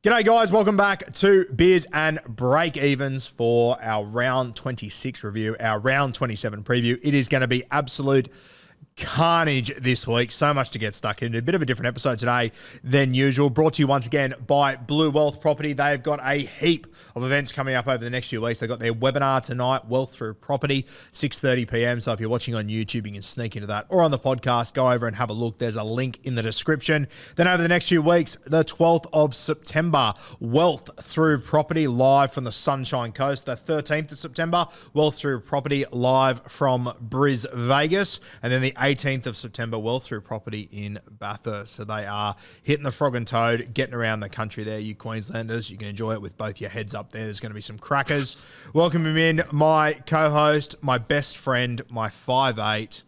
G'day guys, welcome back to Beers and Breakevens for our round 26 review, our round 27 preview. It is going to be absolute carnage this week. So much to get stuck into. A bit of a different episode today than usual. Brought to you once again by Blue Wealth Property. They've got a heap of events coming up over the next few weeks. They've got their webinar tonight, Wealth Through Property, 6:30 p.m. So if you're watching on YouTube, you can sneak into that. Or on the podcast, go over and have a look. There's a link in the description. Then over the next few weeks, the 12th of September, Wealth Through Property live from the Sunshine Coast. The 13th of September, Wealth Through Property live from Vegas. And then the 18th of September, Wealth Through Property in Bathurst. So they are hitting the frog and toad, getting around the country there. You Queenslanders, you can enjoy it with both your heads up there. There's going to be some crackers. Welcome him in, my co-host, my best friend, my 5'8",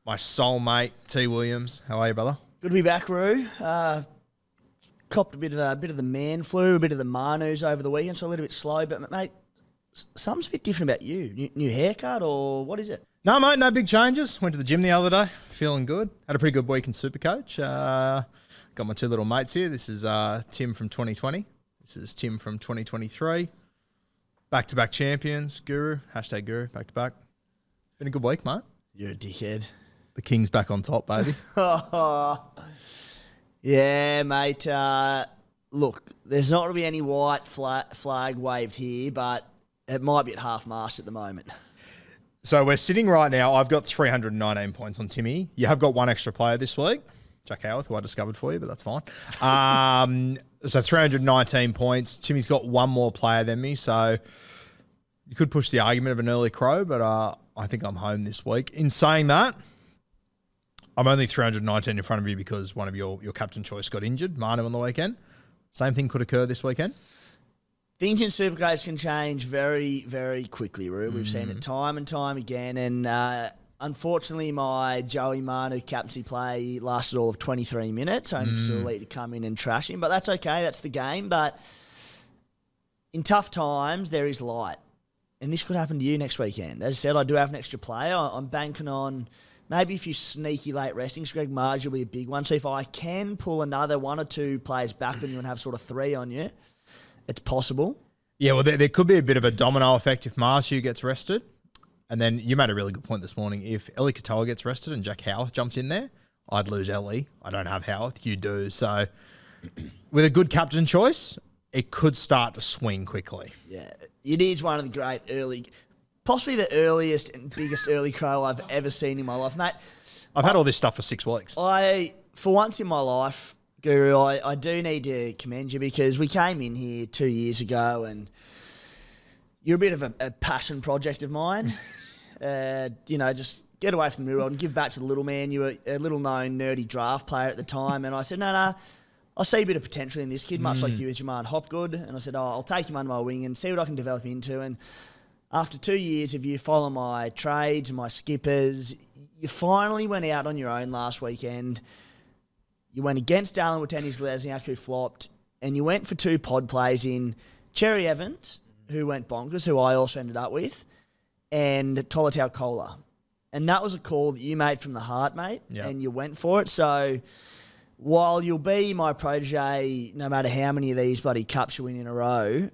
my soulmate, T. Williams. How are you, brother? Good to be back, Roo. Copped a bit of the man flu, a bit of the Manus over the weekend, so a little bit slow. But, mate, something's a bit different about you. New haircut or what is it? No, mate, no big changes. Went to the gym the other day, feeling good. Had a pretty good week in SuperCoach. Got my two little mates here. This is Tim from 2020. This is Tim from 2023. Back-to-back champions, Guru, hashtag Guru, back-to-back. Been a good week, mate. You're a dickhead. The King's back on top, baby. Yeah, mate. Look, there's not going to be any white flag waved here, but it might be at half-mast at the moment. So we're sitting right now. I've got 319 points on Timmy. You have got one extra player this week, Jack Howarth, who I discovered for you, but that's fine. So 319 points. Timmy's got one more player than me, so you could push the argument of an early crow, but I think I'm home this week. In saying that, I'm only 319 in front of you because one of your captain choice got injured, Manu, on the weekend. Same thing could occur this weekend. Things in SuperCoach can change very, very quickly, Roo. We've seen it time and time again. And unfortunately, my Joey Manu captaincy play lasted all of 23 minutes, only for Sully to come in and trash him. But that's okay. That's the game. But in tough times, there is light. And this could happen to you next weekend. As I said, I do have an extra player. I'm banking on maybe a few sneaky late restings. Greg Marge will be a big one. So if I can pull another one or two players back on you and have sort of three on you, it's possible. Yeah, well, there could be a bit of a domino effect if Marshu gets rested. And then you made a really good point this morning. If Ellie Katoa gets rested and Jack Howarth jumps in there, I'd lose Ellie. I don't have Howarth. You do. So with a good captain choice, it could start to swing quickly. Yeah, it is one of the great possibly the earliest and biggest early crow I've ever seen in my life, mate. I've had all this stuff for 6 weeks. For once in my life, Guru, I do need to commend you because we came in here 2 years ago and you're a bit of a passion project of mine. Just get away from the real world and give back to the little man. You were a little-known nerdy draft player at the time. And I said, no, I see a bit of potential in this kid, much like you with Jaman Hopgood. And I said, I'll take him under my wing and see what I can develop him into. And after 2 years of you following my trades and my skippers, you finally went out on your own last weekend. You went against Dallin Wateni's Lesniak, who flopped, and you went for 2 pod plays in Cherry Evans, who went bonkers, who I also ended up with, and Tolotau Kola. And that was a call that you made from the heart, mate, and you went for it. So while you'll be my protege no matter how many of these bloody cups you win in a row,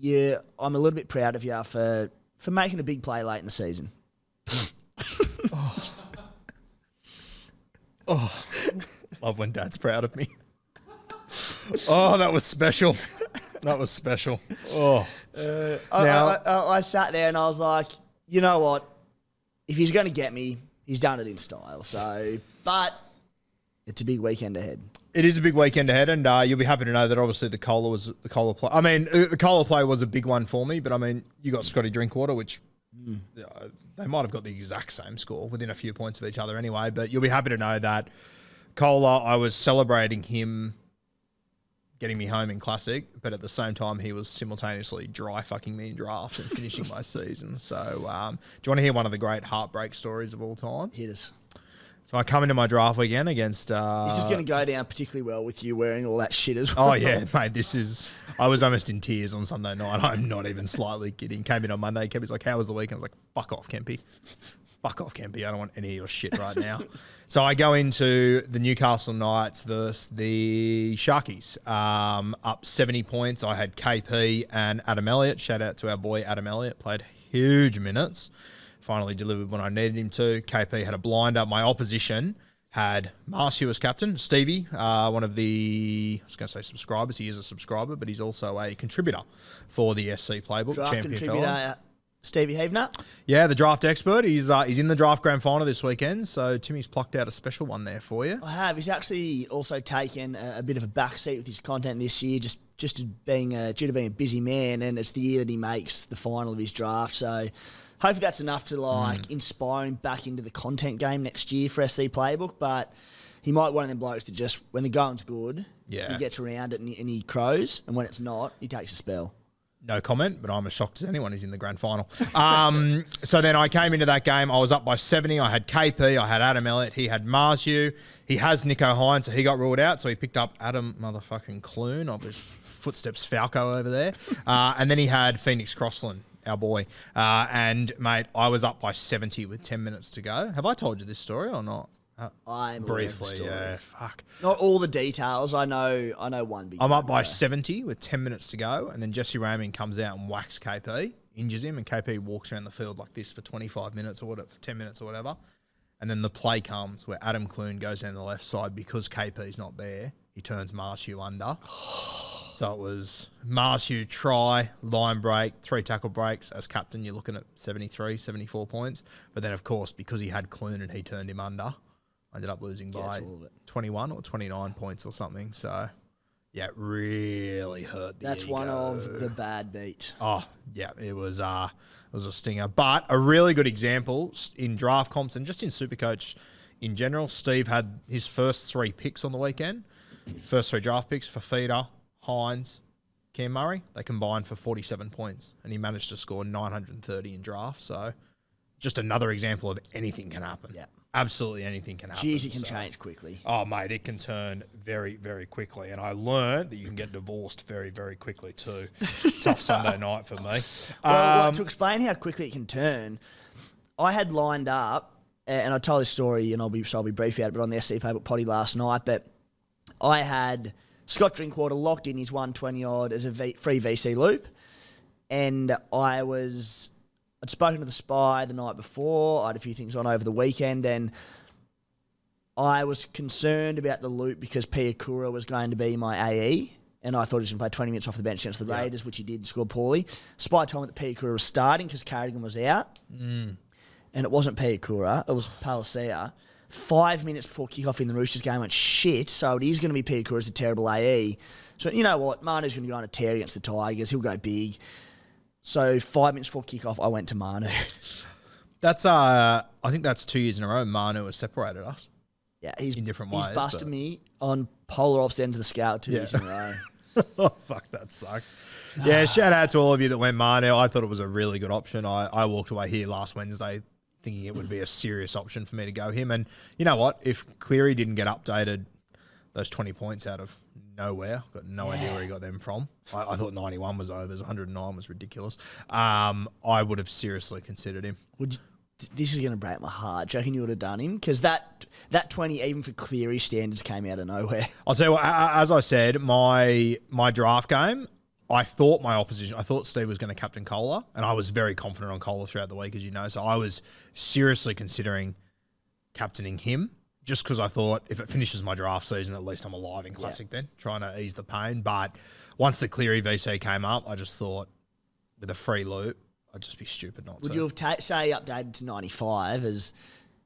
I'm a little bit proud of you for making a big play late in the season. Love when Dad's proud of me. Oh, that was special. That was special. Oh. I sat there and I was like, you know what? If he's going to get me, he's done it in style. So, but it's a big weekend ahead. It is a big weekend ahead, and you'll be happy to know that obviously the Cola play. I mean, the Cola play was a big one for me, but I mean, you got Scotty Drinkwater, which they might have got the exact same score within a few points of each other anyway. But you'll be happy to know that Cola, I was celebrating him getting me home in Classic, but at the same time, he was simultaneously dry fucking me in draft and finishing my season. So, do you want to hear one of the great heartbreak stories of all time? Hit us. So I come into my draft weekend against... this is going to go down particularly well with you wearing all that shit as well. Oh, yeah, mate, I was almost in tears on Sunday night. I'm not even slightly kidding. Came in on Monday. Kempy's like, how was the weekend? I was like, fuck off, Kempy. Fuck off, Kempy. I don't want any of your shit right now. So I go into the Newcastle Knights versus the Sharkies, up 70 points. I had KP and Adam Elliott. Shout out to our boy Adam Elliott. Played huge minutes. Finally delivered when I needed him to. KP had a blinder. My opposition had Marcio as captain. Stevie, one of the, I was going to say subscribers. He is a subscriber, but he's also a contributor for the SC Playbook. Draft champion contributor, fella. Stevie Havener. Yeah, the draft expert. He's in the draft grand final this weekend, so Timmy's plucked out a special one there for you. I have. He's actually also taken a bit of a backseat with his content this year, just due to being a busy man, and it's the year that he makes the final of his draft. So hopefully that's enough to inspire him back into the content game next year for SC Playbook. But he might be one of them blokes that just, when the going's good, he gets around it and he crows, and when it's not, he takes a spell. No comment, but I'm as shocked as anyone who's in the grand final. So then I came into that game. I was up by 70. I had KP. I had Adam Elliott. He had Marzu. He has Nico Hines, so he got ruled out. So he picked up Adam motherfucking Clune of his footsteps Falco over there. And then he had Phoenix Crossland, our boy. And, mate, I was up by 70 with 10 minutes to go. Have I told you this story or not? I'm briefly, yeah. Fuck. Not all the details. I know one big. I'm up by 70 with 10 minutes to go, and then Jesse Raymond comes out and whacks KP, injures him, and KP walks around the field like this for 25 minutes or whatever, for 10 minutes or whatever. And then the play comes where Adam Clune goes down the left side because KP's not there. He turns Marzu under. So it was Marzu try, line break, 3 tackle breaks. As captain, you're looking at 73, 74 points. But then, of course, because he had Clune and he turned him under, I ended up losing by 21 or 29 points or something. So, yeah, it really hurt the That's ego. one of the bad beats. Oh, yeah, it was a stinger. But a really good example in draft comps and just in Supercoach in general. Steve had his first 3 picks on the weekend. First 3 draft picks for Feeder, Hines, Cam Murray. They combined for 47 points, and he managed to score 930 in draft. So, just another example of anything can happen. Yeah. Absolutely anything can happen. Jeez, it can change quickly. Oh, mate, it can turn very, very quickly. And I learned that you can get divorced very, very quickly too. Tough Sunday night for me. Well, to explain how quickly it can turn, I had lined up, and I told this story, and I'll be brief about it, but on the SC Playbook potty last night, but I had Scott Drinkwater locked in his 120-odd as a free VC loop, and I'd spoken to the Spy the night before. I had a few things on over the weekend, and I was concerned about the loop because Piakura was going to be my AE, and I thought he was going to play 20 minutes off the bench against the Raiders, which he did, score poorly. Spy told me that Piakura was starting because Carrigan was out, and it wasn't Piakura, it was Palacia. 5 minutes before kickoff in the Roosters game, I went, shit, so it is going to be Piakura as a terrible AE. So, you know what, Manu's going to go on a tear against the Tigers. He'll go big. So 5 minutes before kickoff, I went to Manu. That's I think that's 2 years in a row Manu has separated us. Yeah, he's in different ways. He's busted me on polar opposite end of the scale 2 years in a row. Oh, fuck, that sucked. Yeah, shout out to all of you that went Manu. I thought it was a really good option. I walked away here last Wednesday thinking it would be a serious option for me to go him. And you know what? If Cleary didn't get updated those 20 points out of nowhere, got no idea where he got them from. I thought 91 was overs, 109 was ridiculous. I would have seriously considered him. This is going to break my heart. Do you reckon you would have done him? Because that 20, even for Cleary standards, came out of nowhere. I'll tell you what, as I said, my draft game, I thought Steve was going to captain Kohler, and I was very confident on Kohler throughout the week, as you know. So I was seriously considering captaining him, just because I thought if it finishes my draft season, at least I'm alive in Classic then, trying to ease the pain. But once the Cleary VC came up, I just thought with a free loop, I'd just be stupid not to. Would you have, say, updated to 95 as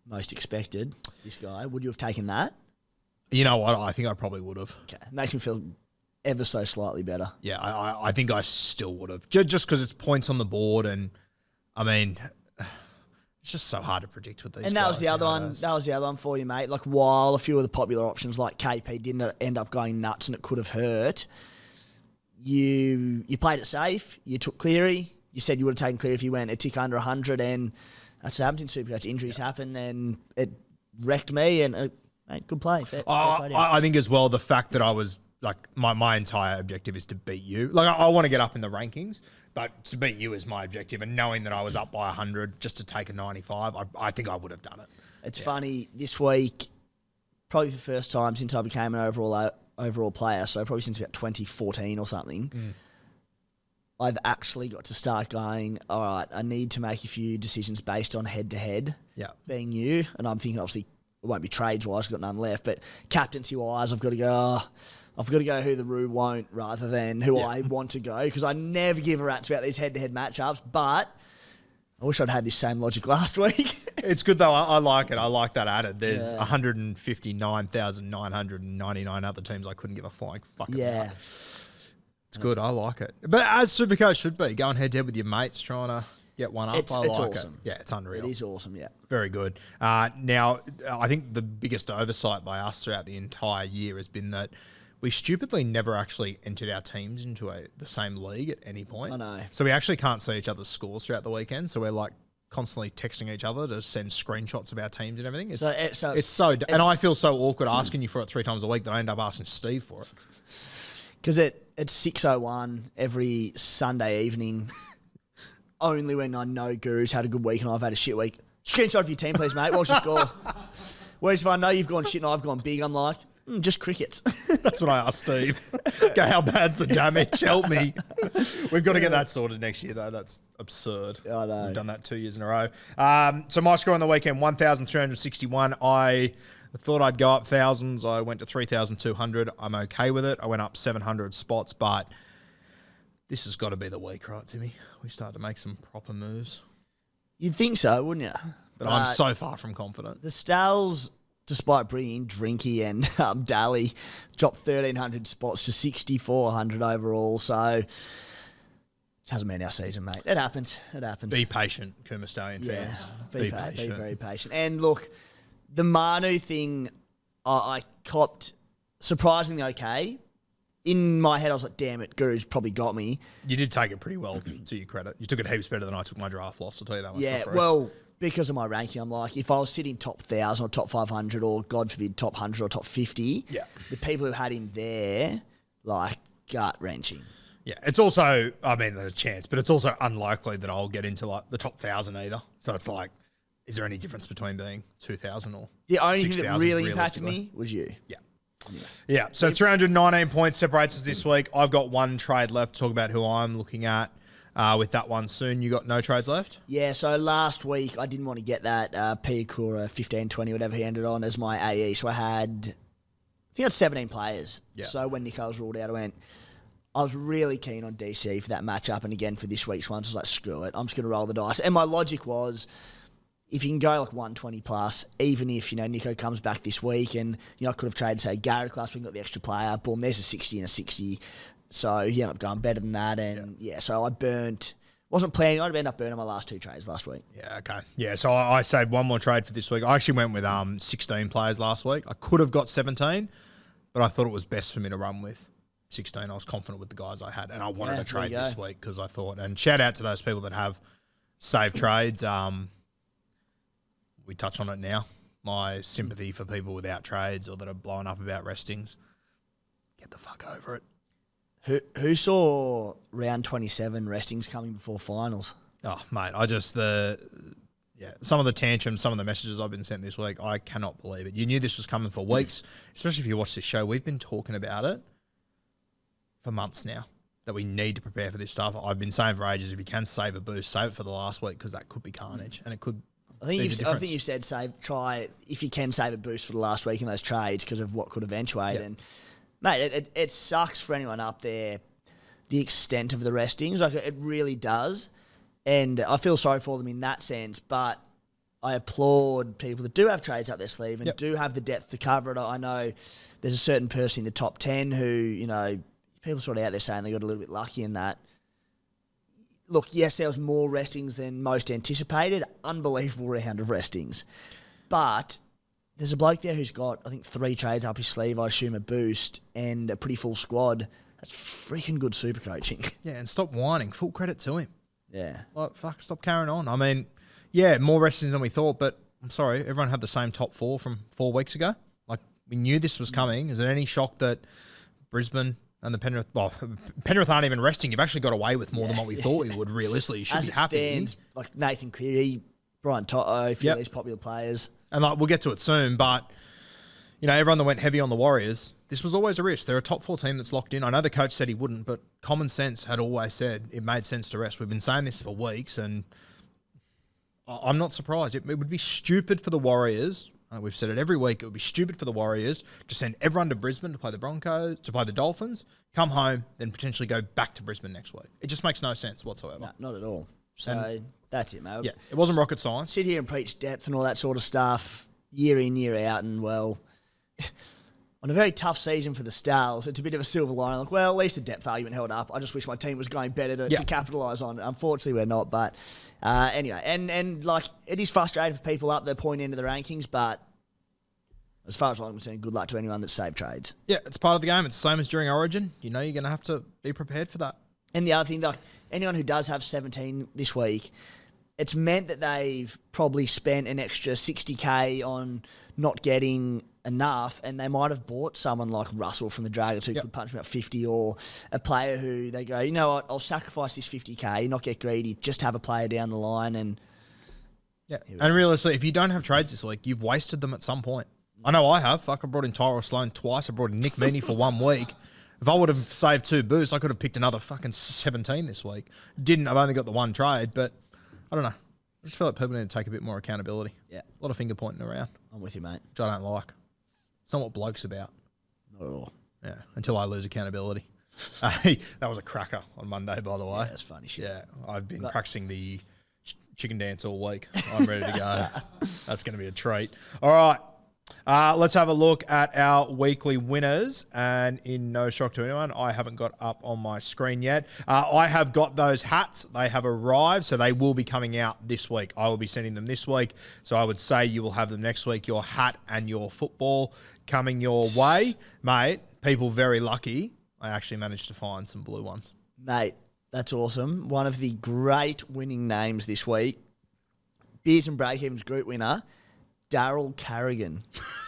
most expected, this guy? Would you have taken that? You know what? I think I probably would have. Okay. Makes me feel ever so slightly better. Yeah, I think I still would have. Just because it's points on the board, and, I mean, it's just so hard to predict with these guys. And that was the other one. That was the other one for you, mate. Like, while a few of the popular options like KP didn't end up going nuts and it could have hurt, you played it safe. You took Cleary. You said you would have taken Cleary if you went a tick under 100, and that's what happened in Supercoach. Injuries happen, and it wrecked me. And mate, good play. I think as well the fact that I was like my entire objective is to beat you. Like I want to get up in the rankings, but to beat you is my objective. And knowing that I was up by 100 just to take a 95, I think I would have done it. It's funny, this week probably the first time since I became an overall player, so probably since about 2014 or something, I've actually got to start going, all right, I need to make a few decisions based on head-to-head being new. And I'm thinking, obviously, it won't be trades-wise, I've got none left, but captaincy-wise, I've got to go who the Roo won't rather than who I want to go, because I never give a rat's about these head-to-head matchups, but I wish I'd had this same logic last week. It's good, though. I like it. I like that added. There's 159,999 other teams I couldn't give a flying fuck about. It's good. I like it. But as Supercoach should be, going head-to-head with your mates, trying to get one up. It's like awesome. It. Yeah, it's unreal. It is awesome, yeah. Very good. Now, I think the biggest oversight by us throughout the entire year has been that we stupidly never actually entered our teams into the same league at any point. I know. So we actually can't see each other's scores throughout the weekend. So we're like constantly texting each other to send screenshots of our teams and everything. And I feel so awkward asking you for it 3 times a week that I end up asking Steve for it. Because it's 6:01 every Sunday evening, only when I know Guru's had a good week and I've had a shit week. Screenshot of your team, please, mate. What's your score? Whereas if I know you've gone shit and I've gone big, I'm like, just crickets. That's what I asked Steve. Go, how bad's the damage? Help me. We've got to get that sorted next year, though. That's absurd. I know. We've done that 2 years in a row. So my score on the weekend, 1,361. I thought I'd go up thousands. I went to 3,200. I'm okay with it. I went up 700 spots, but this has got to be the week, right, Timmy? We start to make some proper moves. You'd think so, wouldn't you? But I'm so far from confident. The Stals, despite bringing Drinky and Daly, dropped 1,300 spots to 6,400 overall. So it hasn't been our season, mate. It happens. Be patient, Cooma Stallion fans. Be patient. Be very patient. And look, the Manu thing, I copped surprisingly okay. In my head, I was like, damn it, Guru's probably got me. You did take it pretty well, to your credit. You took it heaps better than I took my draft loss, I'll tell you that much. Yeah, well, because of my ranking, I'm like, if I was sitting top 1,000 or top 500 or, God forbid, top 100 or top 50, the people who had him there, like, gut-wrenching. Yeah, it's also, I mean, there's a chance, but it's also unlikely that I'll get into, like, the top 1,000 either. So it's like, is there any difference between being 2,000 or the only 6,000 thing that really impacted me was you. Yeah, so 319 points separates us this week. I've got one trade left to talk about who I'm looking at with that one soon. You got no trades left? Yeah, so last week I didn't want to get that Piakura 15-20, whatever he ended on, as my AE. So I had 17 players. Yeah. So when Nico's ruled out, I was really keen on DC for that matchup. And again, for this week's one, so I was like, screw it. I'm just going to roll the dice. And my logic was, if you can go like 120 plus, even if, Nico comes back this week and, I could have traded, say, Garrett last week, got the extra player, boom, there's a 60 and a 60. So he ended up going better than that. And, so I wasn't planning, I'd end up burning my last 2 trades last week. Yeah, okay. Yeah, so I saved one more trade for this week. I actually went with 16 players last week. I could have got 17, but I thought it was best for me to run with 16. I was confident with the guys I had, and I wanted to trade this week because I thought, and shout out to those people that have saved trades. We touch on it now. My sympathy for people without trades or that are blowing up about restings. Get the fuck over it. Who saw round 27 restings coming before finals? Oh, mate, some of the tantrums, some of the messages I've been sent this week, I cannot believe it. You knew this was coming for weeks, especially if you watch this show. We've been talking about it for months now, that we need to prepare for this stuff. I've been saying for ages, if you can save a boost, save it for the last week because that could be carnage and it could. I think you said try if you can save a boost for the last week in those trades because of what could eventuate. Yep. And mate, it sucks for anyone up there, the extent of the restings. Like it really does, and I feel sorry for them in that sense. But I applaud people that do have trades up their sleeve and do have the depth to cover it. I know there's a certain person in the top 10 who people sort of out there saying they got a little bit lucky in that. Look, yes, there was more restings than most anticipated. Unbelievable round of restings. But there's a bloke there who's got, I think, 3 trades up his sleeve, I assume a boost, and a pretty full squad. That's freaking good super coaching. Yeah, and stop whining. Full credit to him. Yeah. Like, fuck, stop carrying on. I mean, more restings than we thought, but I'm sorry, everyone had the same top 4 from 4 weeks ago. Like, we knew this was coming. Is there any shock that Brisbane and the Penrith aren't even resting? You've actually got away with more than what we thought we would. Realistically, you should be happy. Stands, like Nathan Cleary, Brian Toto, a few of these popular players. And we'll get to it soon, but everyone that went heavy on the Warriors, this was always a risk. They're a top 4 team that's locked in. I know the coach said he wouldn't, but common sense had always said it made sense to rest. We've been saying this for weeks, and I'm not surprised. It would be stupid for the Warriors. We've said it every week. It would be stupid for the Warriors to send everyone to Brisbane to play the Broncos, to play the Dolphins, come home, then potentially go back to Brisbane next week. It just makes no sense whatsoever. No, not at all. So that's it, mate. Yeah, it wasn't rocket science. Sit here and preach depth and all that sort of stuff year in, year out, and well, on a very tough season for the Stars, it's a bit of a silver lining. Like, well, at least the depth argument held up. I just wish my team was going better to capitalise on it. Unfortunately, we're not. But anyway, and like it is frustrating for people up the point end of the rankings, but as far as I'm concerned, good luck to anyone that saved trades. Yeah, it's part of the game. It's the same as during Origin. You're going to have to be prepared for that. And the other thing, like anyone who does have 17 this week, it's meant that they've probably spent an extra 60K on not getting enough, and they might have bought someone like Russell from the Dragons who could punch about 50, or a player who they go, you know what, I'll sacrifice this 50K, not get greedy, just have a player down the line. And and realistically, if you don't have trades this week, you've wasted them at some point. I know I have. I brought in Tyrell Sloan twice. I brought in Nick Meaney for 1 week. If I would have saved 2 boosts, I could have picked another fucking 17 this week. Didn't. I've only got the 1 trade, but I don't know. I just feel like people need to take a bit more accountability. Yeah. A lot of finger pointing around. I'm with you, mate. Which I don't like. It's not what bloke's about. Not at all. Yeah. Until I lose accountability. That was a cracker on Monday, by the way. Yeah, that's funny shit. Yeah. I've been practicing the chicken dance all week. I'm ready to go. That's going to be a treat. All right. Let's have a look at our weekly winners, and in no shock to anyone, I haven't got up on my screen yet. I have got those hats. They have arrived, so they will be coming out this week. I will be sending them this week, so I would say you will have them next week, your hat and your football coming your way. Mate, people very lucky. I actually managed to find some blue ones. Mate, that's awesome. One of the great winning names this week, Beers and Breakevens group winner, Daryl Carrigan.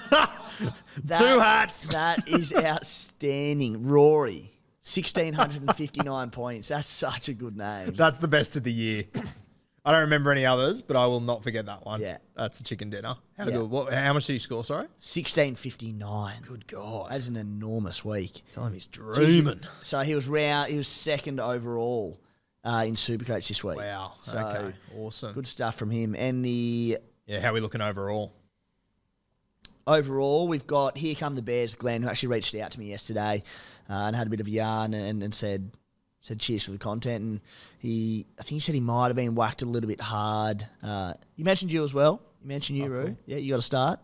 2 hats. That is outstanding. Rory, 1,659 points. That's such a good name. That's the best of the year. I don't remember any others, but I will not forget that one. Yeah. That's a chicken dinner. How good? How much did he score, sorry? 1,659. Good God. That is an enormous week. Tell him he's dreaming. So he was second overall in SuperCoach this week. Wow. So okay. Awesome. Good stuff from him. And how are we looking overall? Overall, we've got Here Come the Bears, Glenn, who actually reached out to me yesterday and had a bit of a yarn and said cheers for the content. And I think he said he might have been whacked a little bit hard. You mentioned you as well. You mentioned you, Roo. Cool. Yeah, you got to start.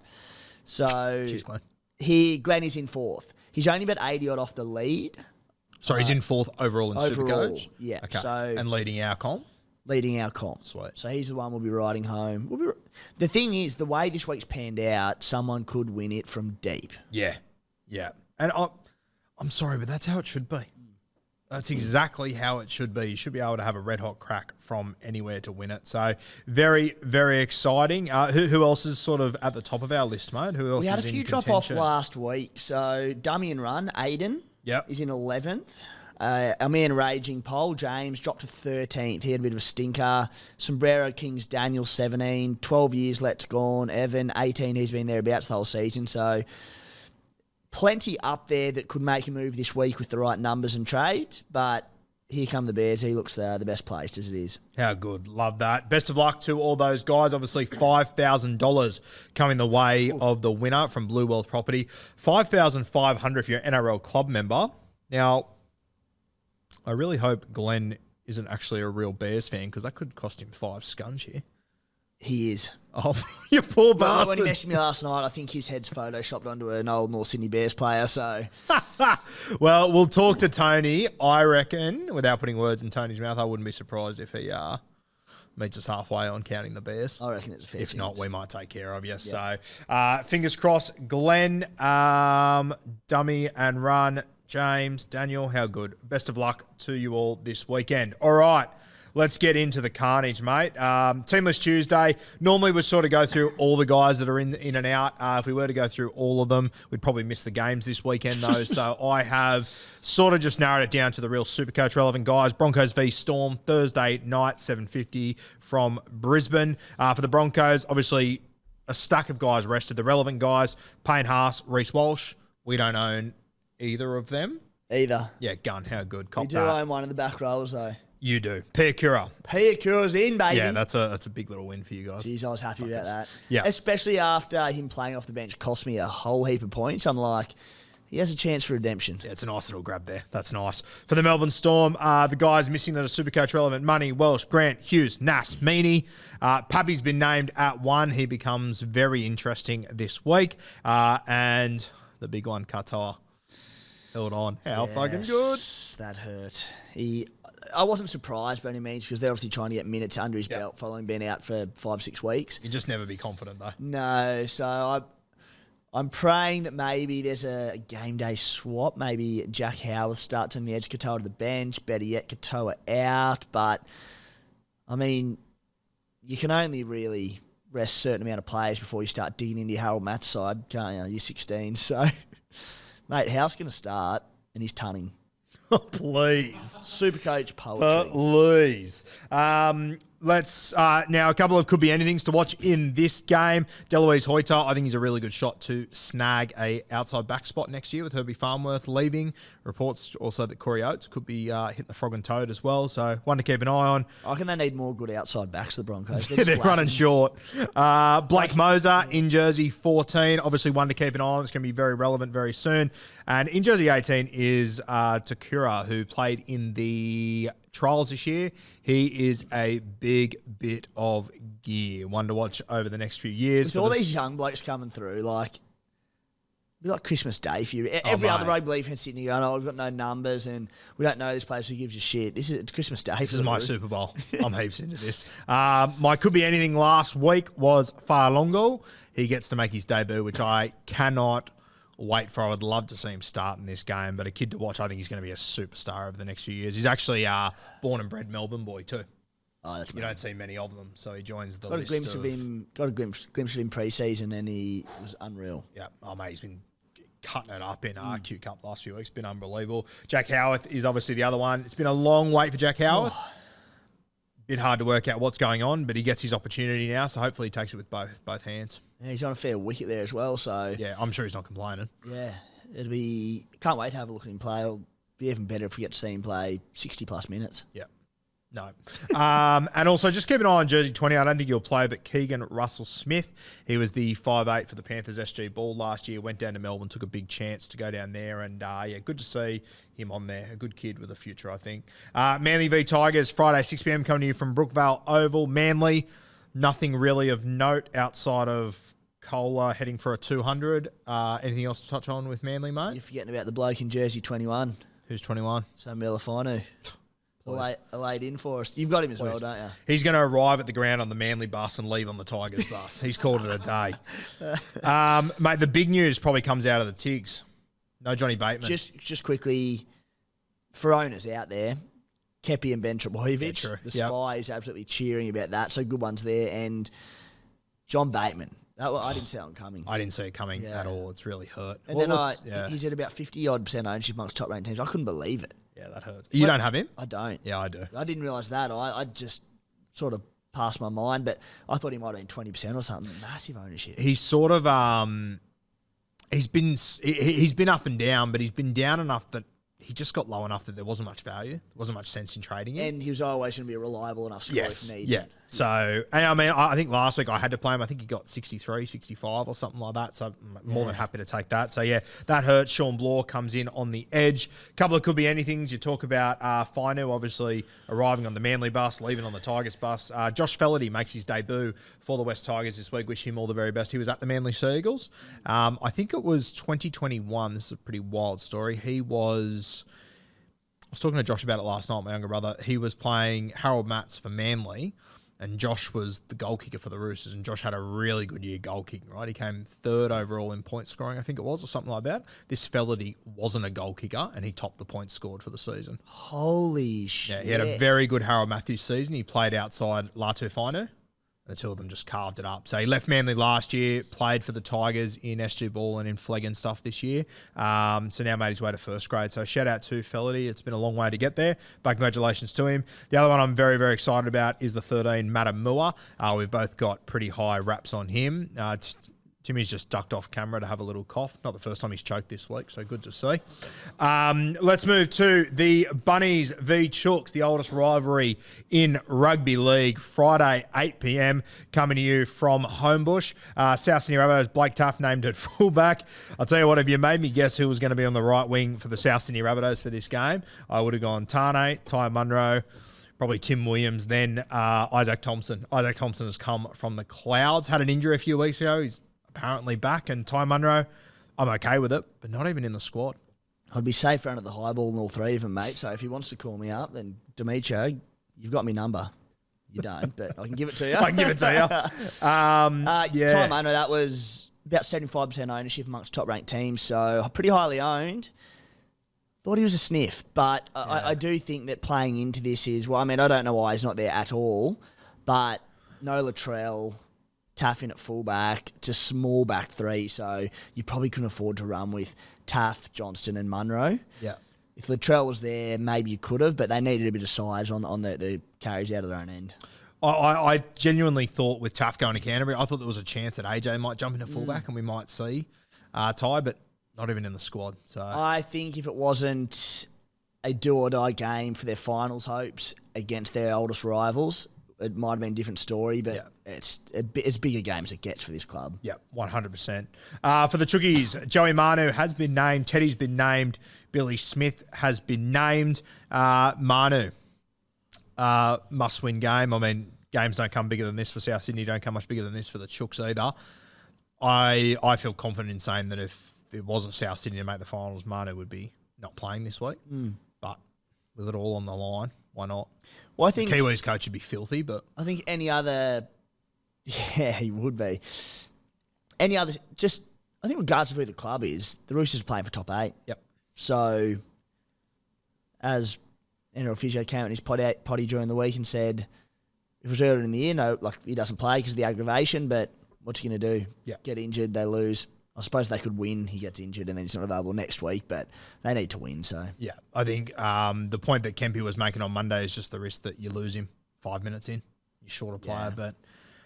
So cheers, Glenn. Glenn is in 4th. He's only about 80 odd off the lead. Sorry, he's in 4th overall in SuperCoach? Yeah. Okay. So, and leading our comp? Leading our comp. Sweet. So he's the one we'll be riding home. The thing is, the way this week's panned out, someone could win it from deep. Yeah. Yeah. And I'm sorry, but that's how it should be. That's exactly how it should be. You should be able to have a red-hot crack from anywhere to win it. So very, very exciting. Who else is sort of at the top of our list, mate? Who else is in contention? We had a few drop-off last week. So Dummy and Run, Aiden, is in 11th. Our man Raging Pole, James, dropped to 13th. He had a bit of a stinker. Sombrero Kings, Daniel, 17. 12 years, let's gone. Evan, 18. He's been thereabouts the whole season. So plenty up there that could make a move this week with the right numbers and trades. But Here Come the Bears. He looks the best placed as it is. How good. Love that. Best of luck to all those guys. Obviously, $5,000 coming the way of the winner from Blue Wealth Property. $5,500 if you're an NRL club member. Now, I really hope Glenn isn't actually a real Bears fan, because that could cost him 5 scunch here. He is. Oh, you poor bastard. When he messaged me last night, I think his head's photoshopped onto an old North Sydney Bears player, so... Well, we'll talk to Tony. I reckon, without putting words in Tony's mouth, I wouldn't be surprised if he meets us halfway on counting the Bears. I reckon it's a fair If chance. not, we might take care of you. Yep. So, fingers crossed. Glenn, Dummy and Run, James, Daniel, how good. Best of luck to you all this weekend. All right, let's get into the carnage, mate. Teamless Tuesday. Normally we sort of go through all the guys that are in and out. If we were to go through all of them, we'd probably miss the games this weekend, though. So I have sort of just narrowed it down to the real SuperCoach relevant guys. Broncos v Storm, Thursday night, 7:50 from Brisbane. For the Broncos, obviously, a stack of guys rested. The relevant guys, Payne Haas, Reece Walsh. We don't own either of them. Either. Yeah, gun. How good. Cop We do that. own one in the back rows, though. You do. Piakura. Piakura's in, baby. Yeah, that's a big little win for you guys. Jeez, I was happy about that. Yeah. Especially after him playing off the bench cost me a whole heap of points. I'm like, he has a chance for redemption. Yeah, it's a nice little grab there. That's nice. For the Melbourne Storm, the guys missing that are Supercoach relevant: Money, Welsh, Grant, Hughes, Nass, Meaney. Pabby's been named at 1. He becomes very interesting this week. And the big one, Katoa. Held on. How fucking good. That hurt. I wasn't surprised by any means because they're obviously trying to get minutes under his belt following being out for 5-6 weeks. You just never be confident, though. No, so I'm praying that maybe there's a game day swap. Maybe Jack Howarth starts on the edge, Katoa to the bench. Better yet, Katoa out. But, I mean, you can only really rest a certain amount of players before you start digging into your Harold Matt's side, can't you? You're 16, so... Mate, how's going to start? And he's tunning. Please. Supercoach poetry. Please. Let's now a couple of could be anythings to watch in this game. Deloise Hoyter, I think he's a really good shot to snag a outside back spot next year with Herbie Farnworth leaving. Reports also that Corey Oates could be hitting the frog and toad as well. So one to keep an eye on. I reckon they need more good outside backs, the Broncos. They're running short. Blake Moser in jersey 14. Obviously one to keep an eye on. It's going to be very relevant very soon. And in jersey 18 is Takura, who played in the trials this year. He is a big bit of gear. One to watch over the next few years. With all these young blokes coming through, like, it'd be like Christmas Day for you. Every other rugby league fan sitting here going, we've got no numbers and we don't know this place who gives a shit. It's Christmas Day. This is my Super Bowl. I'm heaps into this. My could be anything last week was Farlongo. He gets to make his debut, which I cannot wait for. I would love to see him start in this game, but a kid to watch. I think he's going to be a superstar over the next few years. He's actually born and bred Melbourne boy too. Oh, that's you don't see many of them, so he joins the got list. Got a glimpse of him pre-season, and he was unreal. Yeah, mate, he's been cutting it up in Q Cup last few weeks. Been unbelievable. Jack Howarth is obviously the other one. It's been a long wait for Jack Howarth. Bit hard to work out what's going on, but he gets his opportunity now, so hopefully he takes it with both hands. Yeah, he's on a fair wicket there as well, so... Yeah, I'm sure he's not complaining. Yeah, it'll be... Can't wait to have a look at him play. It'll be even better if we get to see him play 60-plus minutes. Yeah. No. And also, just keep an eye on jersey 20. I don't think he'll play, but Keegan Russell-Smith, he was the 5'8" for the Panthers SG Ball last year, went down to Melbourne, took a big chance to go down there, and yeah, good to see him on there. A good kid with a future, I think. Manly v Tigers, Friday, 6 p.m, coming to you from Brookvale Oval. Manly, nothing really of note outside of Kohler heading for a 200. Anything else to touch on with Manly, mate? You're forgetting about the bloke in jersey 21. Who's 21? Sam Melifonu. Laid in for us. You've got him as well, don't you? He's going to arrive at the ground on the Manly bus and leave on the Tigers bus. He's called it a day. Mate, the big news probably comes out of the Tigs. No Johnny Bateman. Just quickly, for owners out there, Kepi and Ben Trebojevic, the Spy is absolutely cheering about that. So good ones there. And John Bateman. I didn't see that one coming. I didn't see it coming at all. It's really hurt. And then he's at about 50-odd% ownership amongst top-ranked teams. I couldn't believe it. Yeah, that hurts. You don't have him? I don't. Yeah, I do. I didn't realise that. I just sort of passed my mind, but I thought he might have been 20% or something. Massive ownership. He's sort of he's been up and down, but he's been down enough that he just got low enough that there wasn't much value. There wasn't much sense in trading him. And he was always going to be a reliable enough scorer if needed. Yeah. So, and I mean, I think last week I had to play him. I think he got 63, 65 or something like that. So I'm more than happy to take that. So, yeah, that hurts. Sean Bloor comes in on the edge. A couple of could be anythings. You talk about Finu obviously arriving on the Manly bus, leaving on the Tigers bus. Josh Felaherty makes his debut for the West Tigers this week. Wish him all the very best. He was at the Manly Seagulls. I think it was 2021. This is a pretty wild story. I was talking to Josh about it last night, my younger brother. He was playing Harold Matts for Manly, and Josh was the goal kicker for the Roosters, and Josh had a really good year goal kicking, right? He came third overall in point scoring, I think it was, or something like that. This Felaherty wasn't a goal kicker, and he topped the points scored for the season. Holy shit. Yeah, he had a very good Harold Matthews season. He played outside Latu Finu. The two of them just carved it up. So he left Manly last year, played for the Tigers in SG Ball and in Flegg and stuff this year. So now made his way to first grade. So shout out to Felity. It's been a long way to get there, but congratulations to him. The other one I'm very, very excited about is the 13 Matamua. We've both got pretty high raps on him. Timmy's just ducked off camera to have a little cough. Not the first time he's choked this week, so good to see. Let's move to the Bunnies v Chooks, the oldest rivalry in rugby league. Friday, 8 p.m, coming to you from Homebush. South Sydney Rabbitohs, Blake Tuff named at fullback. I'll tell you what, if you made me guess who was going to be on the right wing for the South Sydney Rabbitohs for this game, I would have gone Tane, Ty Munro, probably Tim Williams, then Isaac Thompson. Isaac Thompson has come from the clouds, had an injury a few weeks ago. He's apparently back, and Ty Munro, I'm okay with it, but not even in the squad. I'd be safer under the high ball than all three of them, mate. So if he wants to call me up, then Demetrio, you've got my number. You don't, but I can give it to you. I can give it to you. Yeah. Ty Munro, that was about 75% ownership amongst top-ranked teams, so pretty highly owned. Thought he was a sniff, but I do think that playing into this is, well, I mean, I don't know why he's not there at all, but no Latrell, Taff in at fullback, just small back three, so you probably couldn't afford to run with Taff, Johnston and Munro. Yeah. If Latrell was there, maybe you could have, but they needed a bit of size on the carries out of their own end. I genuinely thought with Taff going to Canterbury, I thought there was a chance that AJ might jump into fullback and we might see Ty, but not even in the squad. So I think if it wasn't a do-or-die game for their finals hopes against their oldest rivals, it might have been a different story, but it's as big a game as it gets for this club. Yeah, 100%. For the Chookies, Joey Manu has been named. Teddy's been named. Billy Smith has been named. Manu, must-win game. I mean, games don't come bigger than this for South Sydney. Don't come much bigger than this for the Chooks either. I feel confident in saying that if it wasn't South Sydney to make the finals, Manu would be not playing this week. But with it all on the line, why not? Well, I think the Kiwis coach would be filthy, but I think any other, he would be. Any other, just I think regardless of who the club is, the Roosters are playing for top 8. Yep. So, as NRL Physio came out in his potty during the week and said, it was earlier in the year, no, like he doesn't play because of the aggravation, but what's he going to do? Yep. Get injured, they lose. I suppose they could win, he gets injured, and then he's not available next week, but they need to win, so. Yeah, I think the point that Kempy was making on Monday is just the risk that you lose him 5 minutes in. You're short a player, but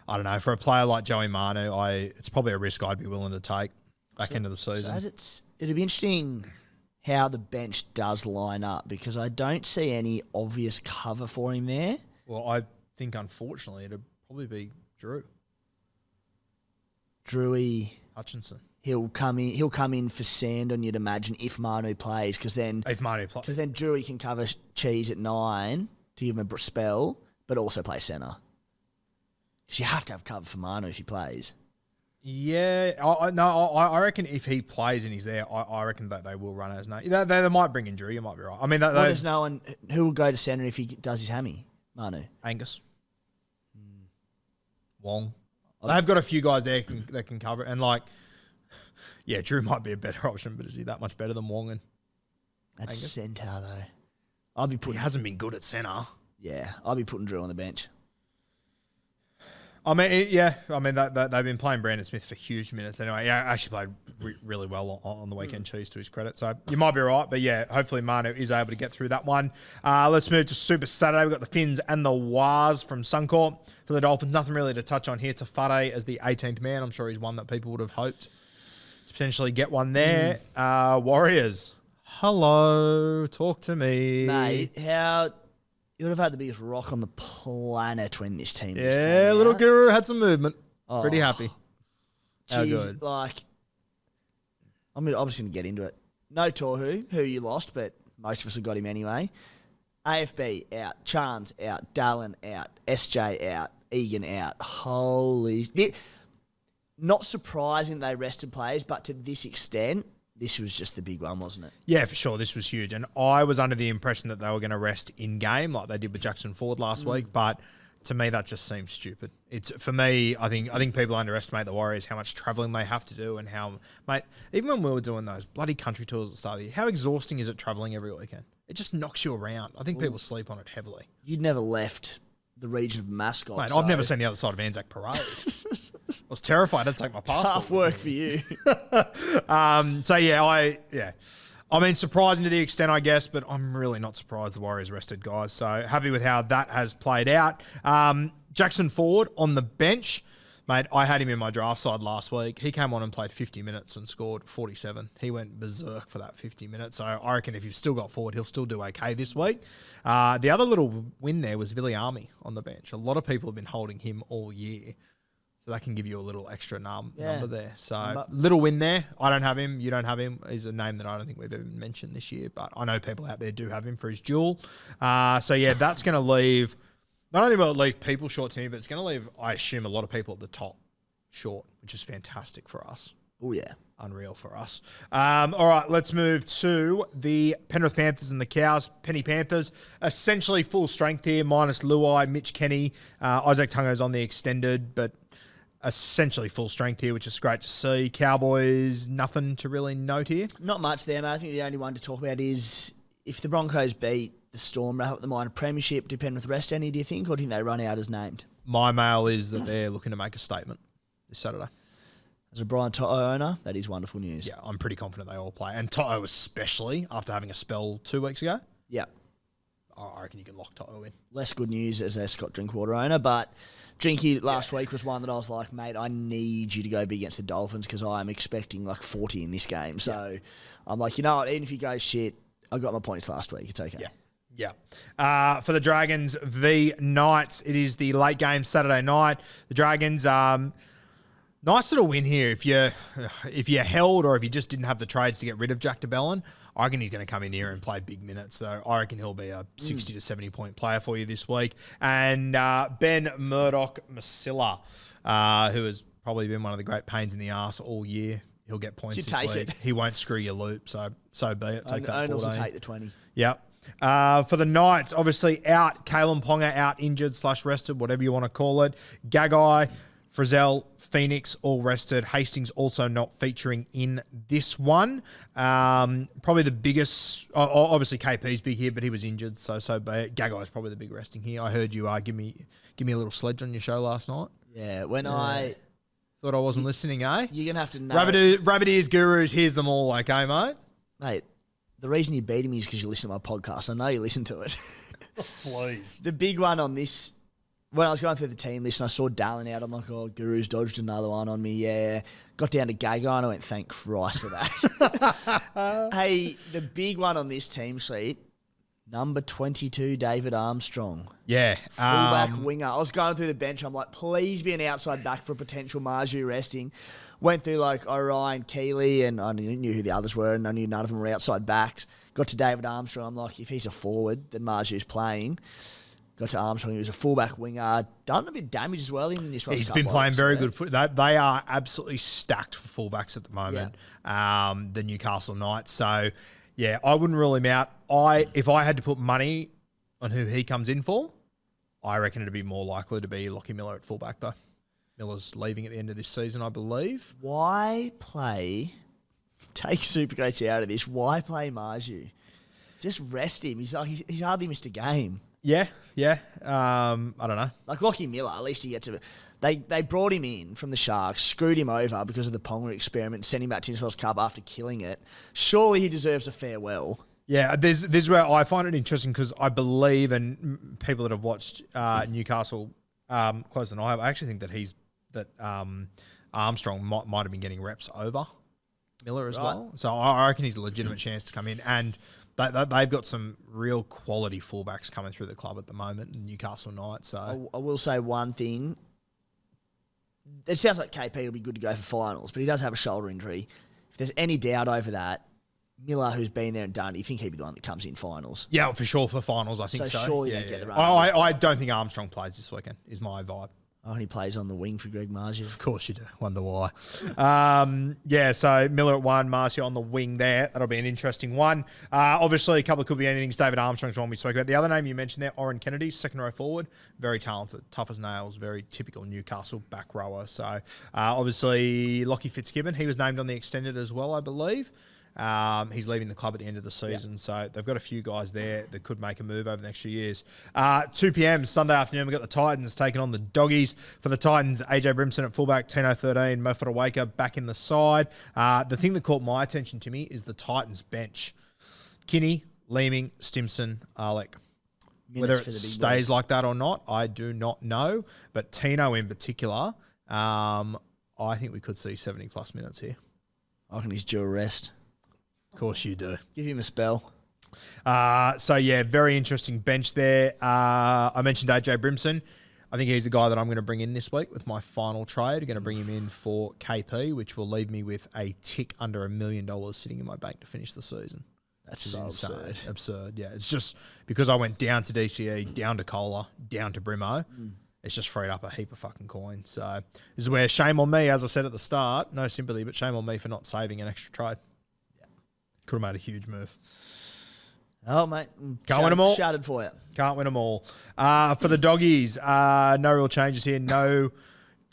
I don't know. For a player like Joey Manu, it's probably a risk I'd be willing to take back into the season. So it'll be interesting how the bench does line up, because I don't see any obvious cover for him there. Well, I think, unfortunately, it'd probably be Drewy Hutchinson. He'll come in for Sandon, you'd imagine, if Manu plays, because then Drewy can cover Cheese at 9 to give him a spell, but also play centre. Because you have to have cover for Manu if he plays. Yeah, I reckon if he plays and he's there, I reckon that they will run as no. They might bring in Drew. You might be right. I mean, there's no one who will go to centre if he does his hammy. Manu, Angus, Wong. They've got a few guys there that can cover it, and like. Yeah, Drew might be a better option, but is he that much better than Wong and That's Angus? centre, though. He hasn't been good at centre. Yeah, I'll be putting Drew on the bench. I mean, they've been playing Brandon Smith for huge minutes anyway. Yeah, actually played really well on the weekend, Cheese, to his credit. So you might be right, but yeah, hopefully Manu is able to get through that one. Let's move to Super Saturday. We've got the Finns and the Wars from Suncorp for the Dolphins. Nothing really to touch on here. Tafade as the 18th man. I'm sure he's one that people would have hoped to potentially get one there. Warriors, hello, talk to me. Mate, you would have had the biggest rock on the planet when this team just Yeah, came little out. guru had some movement. Pretty happy. How good? I'm just going to get into it. No Tohu, who you lost, but most of us have got him anyway. AFB out, Chance out, Dallin out, SJ out, Egan out. Not surprising they rested players, but to this extent, this was just the big one, wasn't it? Yeah, for sure. This was huge. And I was under the impression that they were going to rest in game like they did with Jackson Ford last week. But to me, that just seems stupid. For me, I think people underestimate the Warriors, how much travelling they have to do and how, mate, even when we were doing those bloody country tours at the start of the year, how exhausting is it travelling every weekend? It just knocks you around. I think people sleep on it heavily. You'd never left the region of mascot. Mate, I've never seen the other side of Anzac Parade. I was terrified to take my passport. Tough work for you. I mean, surprising to the extent, I guess, but I'm really not surprised the Warriors rested guys. So happy with how that has played out. Jackson Ford on the bench. Mate, I had him in my draft side last week. He came on and played 50 minutes and scored 47. He went berserk for that 50 minutes. So I reckon if you've still got Ford, he'll still do okay this week. The other little win there was Viliami on the bench. A lot of people have been holding him all year. So that can give you a little extra number there. So little win there. I don't have him. You don't have him. He's a name that I don't think we've ever mentioned this year. But I know people out there do have him for his duel. That's going to leave... Not only will it leave people short to me, but it's going to leave, I assume, a lot of people at the top short, which is fantastic for us. Oh, yeah. Unreal for us. All right, let's move to the Penrith Panthers and the Cows. Penny Panthers, essentially full strength here, minus Luai, Mitch Kenny. Isaac Tungo's on the extended, but essentially full strength here, which is great to see. Cowboys, nothing to really note here. Not much there, mate. I think the only one to talk about is if the Broncos beat the Storm, wrap up the minor premiership, do Penrith rest any, do you think, or do you think they run out as named? My mail is that they're looking to make a statement this Saturday. As a Brian Toto owner, that is wonderful news. Yeah, I'm pretty confident they all play. And Toto especially, after having a spell 2 weeks ago. Yeah. I reckon you can lock Toto in. Less good news as a Scott Drinkwater owner, but Drinky last week was one that I was like, mate, I need you to go big against the Dolphins because I'm expecting like 40 in this game. So I'm like, you know what, even if you go shit, I got my points last week. It's okay. Yeah. For the Dragons v Knights, it is the late game Saturday night. The Dragons, nice little win here. If you held or if you just didn't have the trades to get rid of Jack DeBellin, I reckon he's going to come in here and play big minutes. So I reckon he'll be a 60 to 70 point player for you this week. And Ben Murdoch-Masila, who has probably been one of the great pains in the arse all year. He'll get points this week. He won't screw your loop, so be it. Take that 14. Also take the 20. Yep. For the Knights, obviously out. Kalen Ponga out injured / rested, whatever you want to call it. Gagai, Frizzell, Phoenix all rested. Hastings also not featuring in this one. Probably the biggest, obviously KP's big here, but he was injured, so be it. Gagai's probably the big resting here. I heard you give me a little sledge on your show last night. Yeah, I thought I wasn't listening, eh? You're going to have to know. Rabbit ears, gurus, here's them all, okay, mate? Mate, the reason you're beating me is because you listen to my podcast. I know you listen to it. Please. The big one on this, when I was going through the team list and I saw Dallin out, I'm like, oh, Guru's dodged another one on me. Yeah. Got down to Gagai and I went, thank Christ for that. Hey, the big one on this team sheet, number 22, David Armstrong. Yeah. Fullback winger. I was going through the bench. I'm like, please be an outside back for potential Marju resting. Went through like Orion, Keeley, and I knew who the others were, and I knew none of them were outside backs. Got to David Armstrong. I'm like, if he's a forward, then Marju's playing. Got to Armstrong. He was a fullback winger. Done a bit of damage as well in this one. He's been playing very good. They are absolutely stacked for fullbacks at the moment, the Newcastle Knights. So, yeah, I wouldn't rule him out. If I had to put money on who he comes in for, I reckon it'd be more likely to be Lockie Miller at fullback, though. Miller's leaving at the end of this season, I believe. Why play... Take Supercoach out of this. Why play Marju? Just rest him. He's hardly missed a game. Yeah. I don't know. Like Lockie Miller, at least he gets a... They brought him in from the Sharks, screwed him over because of the Ponga experiment, sent him back to New South Wales Cup after killing it. Surely he deserves a farewell. Yeah, this is where I find it interesting because I believe, and people that have watched Newcastle closer than I have, I actually think that Armstrong might have been getting reps over Miller as well. So I reckon he's a legitimate chance to come in. And they've got some real quality fullbacks coming through the club at the moment, Newcastle Knights. So I will say one thing. It sounds like KP will be good to go for finals, but he does have a shoulder injury. If there's any doubt over that, Miller, who's been there and done it, you think he'd be the one that comes in finals? Yeah, for sure for finals, I think so. Surely they get the run. I don't think Armstrong plays this weekend, is my vibe. Oh, and he plays on the wing for Greg Marju. Of course you do. Wonder why. So Miller at 1, Marcia on the wing there. That'll be an interesting one. Obviously, a couple of could be anything. David Armstrong's one we spoke about. The other name you mentioned there, Oren Kennedy, second row forward. Very talented, tough as nails, very typical Newcastle back rower. So, obviously, Lockie Fitzgibbon, he was named on the extended as well, I believe. He's leaving the club at the end of the season, so they've got a few guys there that could make a move over the next few years. 2 p.m. Sunday afternoon, we've got the Titans taking on the Doggies. For the Titans, AJ Brimson at fullback, Tino 13, Mo Fodawaker back in the side. The thing that caught my attention, Timmy, is the Titans bench. Kinney, Leeming, Stimson, Alec. Whether it stays like that or not, I do not know. But Tino in particular, I think we could see 70-plus minutes here. I reckon he's due a rest. Of course you do. Give him a spell. Very interesting bench there. I mentioned AJ Brimson. I think he's the guy that I'm going to bring in this week with my final trade. I'm going to bring him in for KP, which will leave me with a tick under $1 million sitting in my bank to finish the season. That's so insane. Absurd. Yeah, it's just because I went down to DCE, down to Kohler, down to Brimo. It's just freed up a heap of fucking coins. So this is where shame on me, as I said at the start, no sympathy, but shame on me for not saving an extra trade. Could have made a huge move. Oh, mate. Can't win them all. Shouted for you. Can't win them all. For the Doggies, no real changes here. No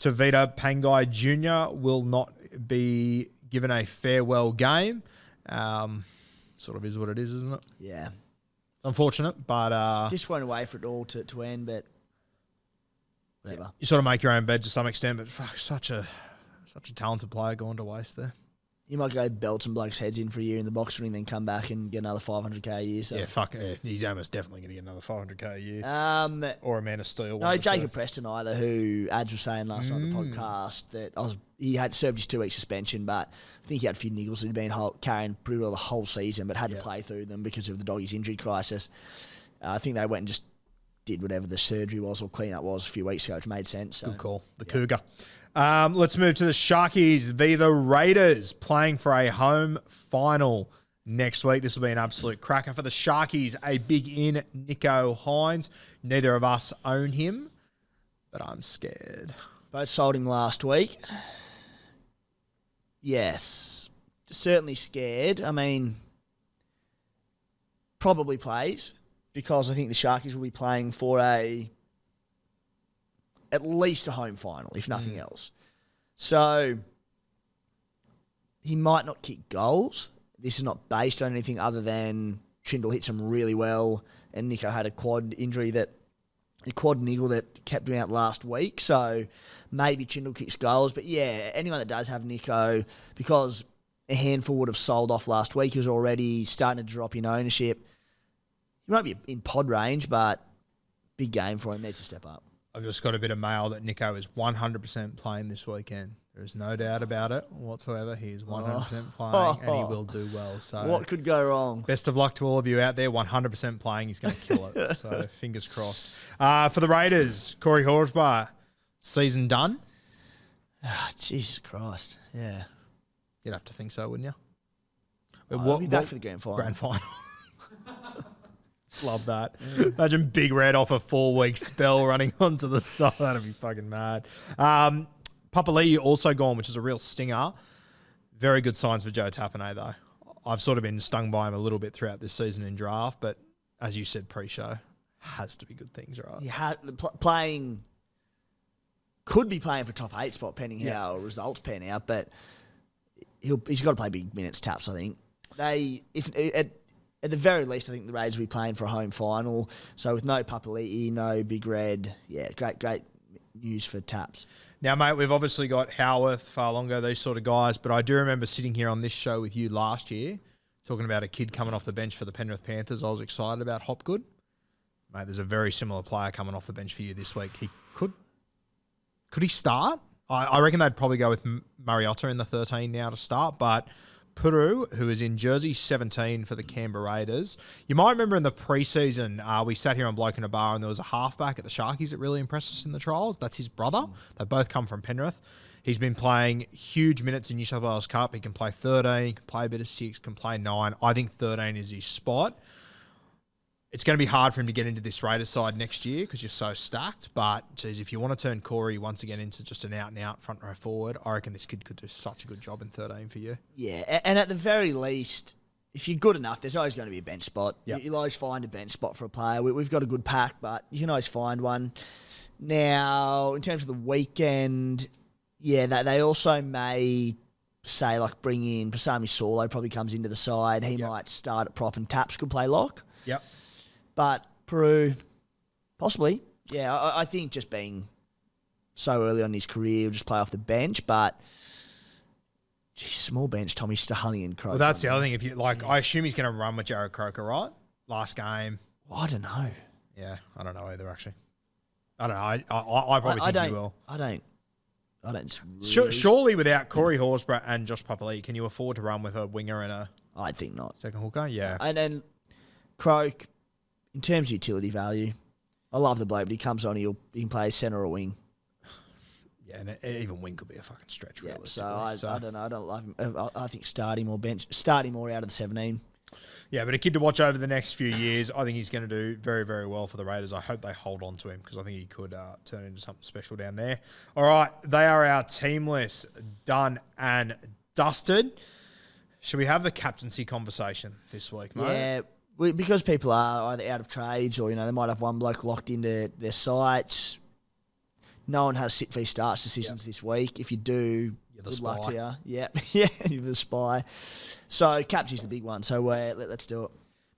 Tavita Pangai Jr. will not be given a farewell game. Sort of is what it is, isn't it? Yeah. It's unfortunate, but... just went away for it all to end, but whatever. Yeah, you sort of make your own bed to some extent, but fuck, such a talented player going to waste there. You might go belt some blokes' heads in for a year in the box ring, then come back and get another $500K a year. So. Yeah, he's almost definitely going to get another $500K a year. Or a Man of Steel. No, Jacob Preston either, who Ads was saying last night on the podcast that he had served his 2-week suspension, but I think he had a few niggles that he'd been carrying pretty well the whole season, but had to play through them because of the Doggies' injury crisis. I think they went and just did whatever the surgery was or clean-up was a few weeks ago, which made sense. So. Good call. The Cougar. Let's move to the Sharkies v. the Raiders, playing for a home final next week. This will be an absolute cracker. For the Sharkies, a big in, Nico Hines. Neither of us own him, but I'm scared. Both sold him last week. Yes, certainly scared. I mean, probably plays because I think the Sharkies will be playing for at least a home final, if nothing else. So he might not kick goals. This is not based on anything other than Trindle hits him really well, and Nico had a quad niggle that kept him out last week. So maybe Trindle kicks goals. But yeah, anyone that does have Nico, because a handful would have sold off last week, who's already starting to drop in ownership. He won't be in pod range, but big game for him. Needs to step up. I've just got a bit of mail that Nico is 100% playing this weekend. There is no doubt about it whatsoever. He is 100% playing, and he will do well. So what could go wrong? Best of luck to all of you out there. 100% playing. He's going to kill it. So fingers crossed. For the Raiders, Corey Horsburgh, season done? Jesus Christ. Yeah. You'd have to think so, wouldn't you? He'll be back for the grand final. Grand final. Love that. Imagine Big Red off a 4-week spell running onto the side. That'd be fucking mad. Papali'i also gone, which is a real stinger. Very good signs for Joe Tapine, though. I've sort of been stung by him a little bit throughout this season in draft, but as you said pre-show, has to be good things, right? Yeah, could be playing for top 8 spot, pending how results pan out, but he's got to play big minutes, Taps, I think. At the very least, I think the Raiders will be playing for a home final. So with no Papali'i, no Big Red, great news for Taps. Now, mate, we've obviously got Howarth, Farlongo, these sort of guys, but I do remember sitting here on this show with you last year talking about a kid coming off the bench for the Penrith Panthers. I was excited about Hopgood. Mate, there's a very similar player coming off the bench for you this week. He could he start? I reckon they'd probably go with Mariota in the 13 now to start, but Puru, who is in jersey 17 for the Canberra Raiders. You might remember in the preseason, we sat here on Bloke in a Bar and there was a halfback at the Sharkies that really impressed us in the trials. That's his brother. They both come from Penrith. He's been playing huge minutes in New South Wales Cup. He can play 13, can play a bit of 6, can play 9. I think 13 is his spot. It's going to be hard for him to get into this Raiders side next year because you're so stacked. But, geez, if you want to turn Corey once again into just an out-and-out front row forward, I reckon this kid could do such a good job in 13 for you. Yeah, and at the very least, if you're good enough, there's always going to be a bench spot. Yep. You'll always find a bench spot for a player. We've got a good pack, but you can always find one. Now, in terms of the weekend, they also may say, like, bring in Pasami Solo, probably comes into the side. He might start at prop and Taps could play lock. Yep. But Peru, possibly. Yeah, I think just being so early on in his career, he'll just play off the bench. But, geez, small bench, Tommy Stahali and Croker. Well, that's the other thing. If you like, I assume he's going to run with Jared Croker, right? Last game. Well, I don't know. Yeah, I don't know either, actually. I don't know. I probably think he will. I don't really Surely without Corey Horsburgh and Josh Papali'i, can you afford to run with a winger and a I think not. second hooker? Yeah. And then Croak, in terms of utility value, I love the bloke, but he comes on, he can play centre or wing. Yeah, and even wing could be a fucking stretch, Yeah, realistically. so I don't know. I don't love him. I think start him or out of the 17. Yeah, but a kid to watch over the next few years. I think he's going to do very, very well for the Raiders. I hope they hold on to him because I think he could turn into something special down there. All right, they are our team list done and dusted. Should we have the captaincy conversation this week, mate? Yeah, because people are either out of trades or, they might have one bloke locked into their sites. No one has sit v starts decisions this week. If you do, good luck to you. Yeah, you're the spy. So captaincy's the big one. So let's do it.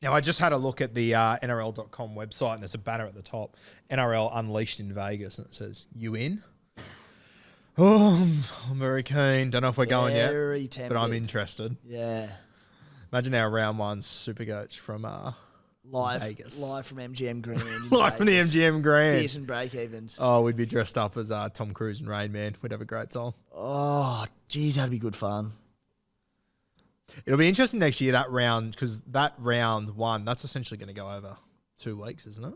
Now, I just had a look at the NRL.com website, and there's a banner at the top, NRL Unleashed in Vegas, and it says, "You in?" Oh, I'm very keen. Don't know if we're going yet, Very tempted. but I'm interested. Yeah. Imagine our round one SuperCoach from Vegas. Live from MGM Grand. Live from the MGM Grand. Beers and break-evens. Oh, we'd be dressed up as Tom Cruise and Rain Man. We'd have a great time. Oh, geez, that'd be good fun. It'll be interesting next year, that round, because that round one, that's essentially going to go over 2 weeks, isn't it?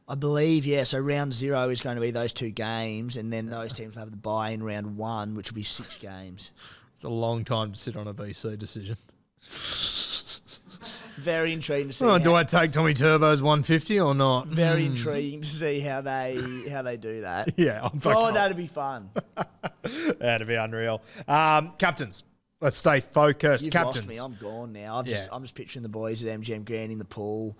I believe, yeah. So round 0 is going to be those 2 games, and then those teams will have the bye in round 1, which will be 6 games. It's a long time to sit on a VC decision. Very intriguing to see. Oh, do I take Tommy Turbo's 150 or not? Very intriguing to see how they do that. Yeah. That'd be fun. That'd be unreal. Captains, let's stay focused. You've Captains. lost me. I'm gone now. I'm just picturing the boys at MGM Grand in the pool,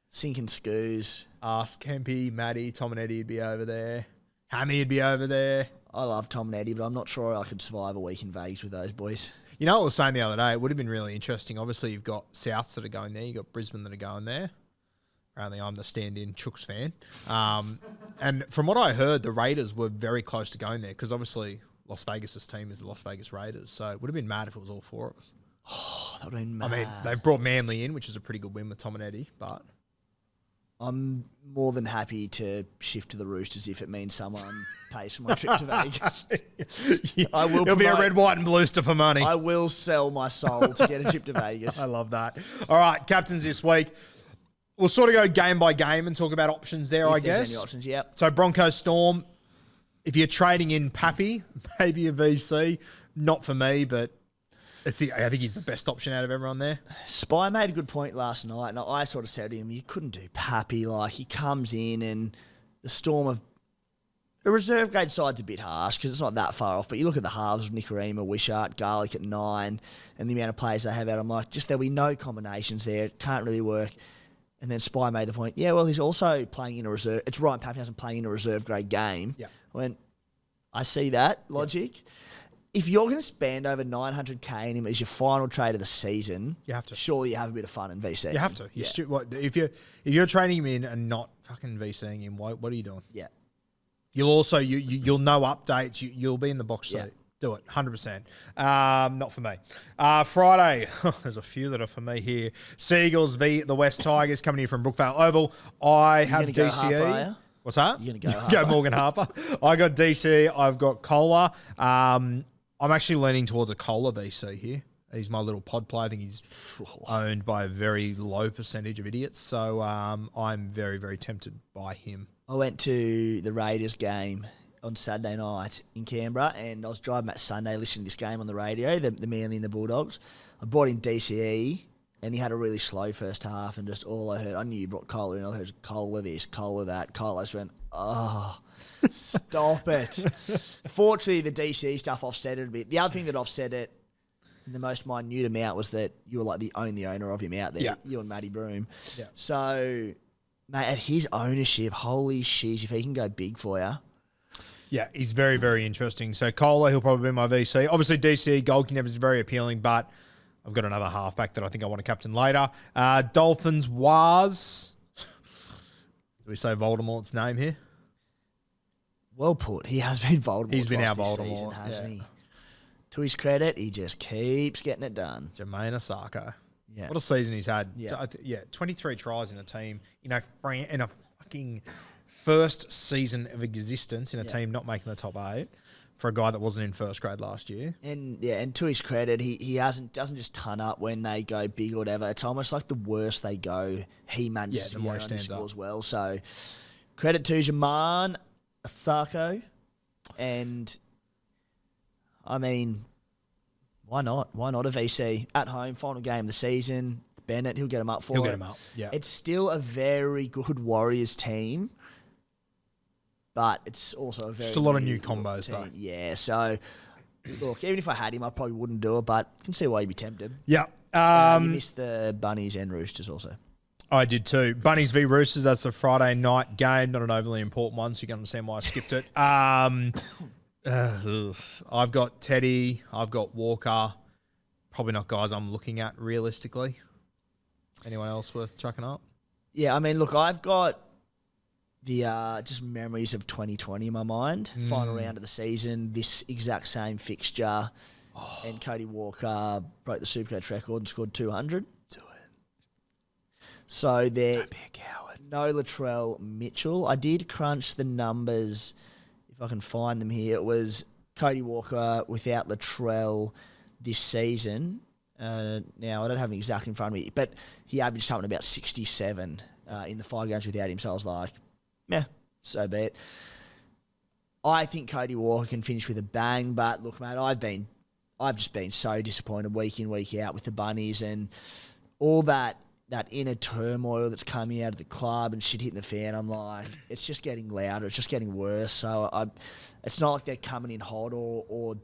sinking scoos. Ask Kempy, Matty, Tom and Eddie would be over there. Hammy would be over there. I love Tom and Eddie, but I'm not sure I could survive a week in Vegas with those boys. You know what I was saying the other day? It would have been really interesting. Obviously, you've got Souths that are going there. You've got Brisbane that are going there. Apparently, I'm the stand-in Chooks fan. And from what I heard, the Raiders were very close to going there because obviously Las Vegas' team is the Las Vegas Raiders. So it would have been mad if it was all 4 of us. Oh, that would have been mad. I mean, they've brought Manly in, which is a pretty good win with Tom and Eddie, but... I'm more than happy to shift to the Roosters if it means someone pays for my trip to Vegas. I will. It'll be a red, white, and bluester for money. I will sell my soul to get a trip to Vegas. I love that. All right, captains this week. We'll sort of go game by game and talk about options there, I guess. Any options, yep. So Broncos Storm, if you're trading in Pappy, maybe a VC. Not for me, but I think he's the best option out of everyone there. Spy made a good point last night, and I sort of said to him, you couldn't do Pappy. Like, he comes in and the Storm of... The reserve grade side's a bit harsh because it's not that far off, but you look at the halves of Nicarima, Wishart, Garlic at 9, and the amount of players they have out, I'm like, there'll be no combinations there. It can't really work. And then Spy made the point, well, he's also playing in a reserve... It's Ryan Papenhuyzen playing in a reserve grade game. Yeah. I went, I see that logic. Yeah. If you're going to spend over $900K in him as your final trade of the season, you have to. Surely you have a bit of fun in VC. You have to. If you're trading him in and not fucking VCing him, what are you doing? Yeah. You'll also you'll know updates. You'll be in the box seat. Yeah. Do it, 100%. Not for me. Friday, there's a few that are for me here. Seagulls v the West Tigers coming here from Brookvale Oval. I have DCE. Go Harper, are you? What's that? You're going to go Morgan Harper. I got DCE. I've got Kohler. I'm actually leaning towards a Kohler VC here. He's my little pod player. I think he's owned by a very low percentage of idiots. So I'm very, very tempted by him. I went to the Raiders game on Saturday night in Canberra, and I was driving back Sunday listening to this game on the radio, the Manly and the Bulldogs. I brought in DCE, and he had a really slow first half, and just all I heard, I knew you brought Kohler in, I heard Kohler this, Kohler that. Kohler just went, oh, stop it. Fortunately, the DCE stuff offset it a bit. The other thing that offset it in the most minute amount was that you were like the only owner of him out there, you and Matty Broom. Yeah. So, mate, at his ownership, holy shit, if he can go big for you. Yeah, he's very, very interesting. So Kohler, he'll probably be my VC. Obviously, DC goalkeeper is very appealing, but I've got another halfback that I think I want to captain later. Dolphins was. Do we say Voldemort's name here? Well put. He has been Voldemort. He's been our this Voldemort, season, hasn't yeah. he? To his credit, he just keeps getting it done. Jermaine Osako. Yeah. What a season he's had. Yeah. 23 tries in a team, in a fucking first season of existence in a team not making the top 8 for a guy that wasn't in first grade last year. And to his credit, he doesn't just ton up when they go big or whatever. It's almost like the worse they go, he manages to be on his score as well. So credit to Jermaine Osako. And I mean, why not? Why not a VC at home, final game of the season? Bennett, he'll get him up for it. He'll get him up, yeah. It's still a very good Warriors team, but it's also a very just a lot of new good combos, team. though. Yeah, so look, even if I had him, I probably wouldn't do it, but I can see why you'd be tempted. Yeah. You missed the Bunnies and Roosters also. I did too. Bunnies v Roosters, that's a Friday night game, not an overly important one, so you can understand why I skipped it. I've got Teddy, I've got Walker. Probably not guys I'm looking at realistically. Anyone else worth chucking up? Yeah, I mean, look, I've got the just memories of 2020 in my mind. Final round of the season, this exact same fixture, and Cody Walker broke the Supercoach record and scored 200. Do it. So there, Don't be a coward. no Latrell Mitchell. I did crunch the numbers, if I can find them here. It was Cody Walker without Latrell this season. Now, I don't have them exactly in front of me, but he averaged something about 67 in the 5 games without him. So I was like, yeah, so be it. I think Cody Walker can finish with a bang, but look, mate, I've just been so disappointed week in, week out with the Bunnies and all that inner turmoil that's coming out of the club and shit hitting the fan. I'm like, it's just getting louder. It's just getting worse. So it's not like they're coming in hot or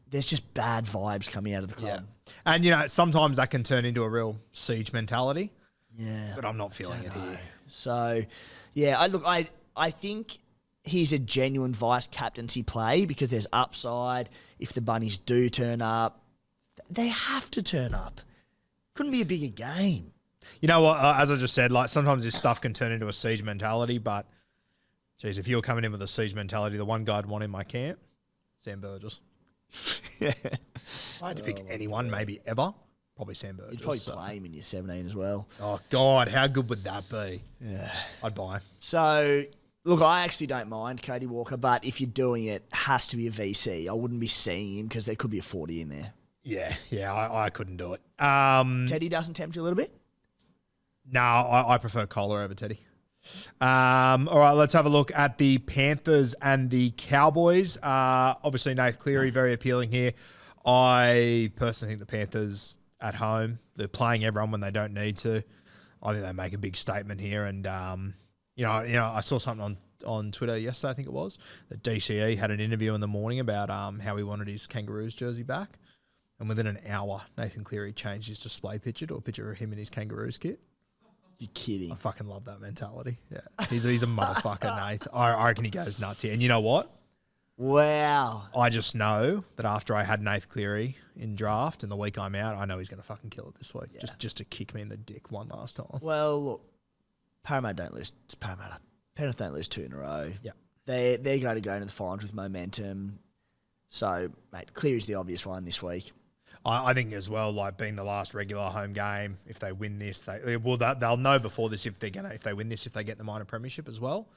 there's just bad vibes coming out of the club. Yeah. And, sometimes that can turn into a real siege mentality. Yeah. But I'm not feeling it here. So, yeah, I think he's a genuine vice captaincy play because there's upside. If the Bunnies do turn up, they have to turn up. Couldn't be a bigger game. You know what? As I just said, like sometimes this stuff can turn into a siege mentality, but, geez, if you're coming in with a siege mentality, the one guy I'd want in my camp, Sam Burgess. If I had to pick anyone, maybe ever, probably Sam Burgess. You'd probably play him in your 17 as well. Oh, God, how good would that be? Yeah. I'd buy him. So, look, I actually don't mind Cody Walker, but if you're doing it, has to be a VC. I wouldn't be seeing him because there could be a 40 in there. Yeah, I couldn't do it. Teddy doesn't tempt you a little bit? No, I prefer Kohler over Teddy. All right, let's have a look at the Panthers and the Cowboys. Obviously, Nath Cleary, very appealing here. I personally think the Panthers at home, they're playing everyone when they don't need to. I think they make a big statement here. And, I saw something on Twitter yesterday, I think it was, that DCE had an interview in the morning about how he wanted his Kangaroos jersey back. And within an hour, Nathan Cleary changed his display picture to a picture of him in his Kangaroos kit. You're kidding. I fucking love that mentality. Yeah, he's a motherfucker, Nate. I reckon he goes nuts here. And you know what? Wow. I just know that after I had Nath Cleary in draft and the week I'm out, I know he's going to fucking kill it this week. Yeah. Just to kick me in the dick one last time. Well, look, Parramatta don't lose. It's Parramatta. Penrith don't lose 2 in a row. Yeah. They're going to go into the finals with momentum. So, mate, Cleary's the obvious one this week. I think as well, like being the last regular home game, if they win this, they'll know before this if they win this, if they get the minor premiership as well.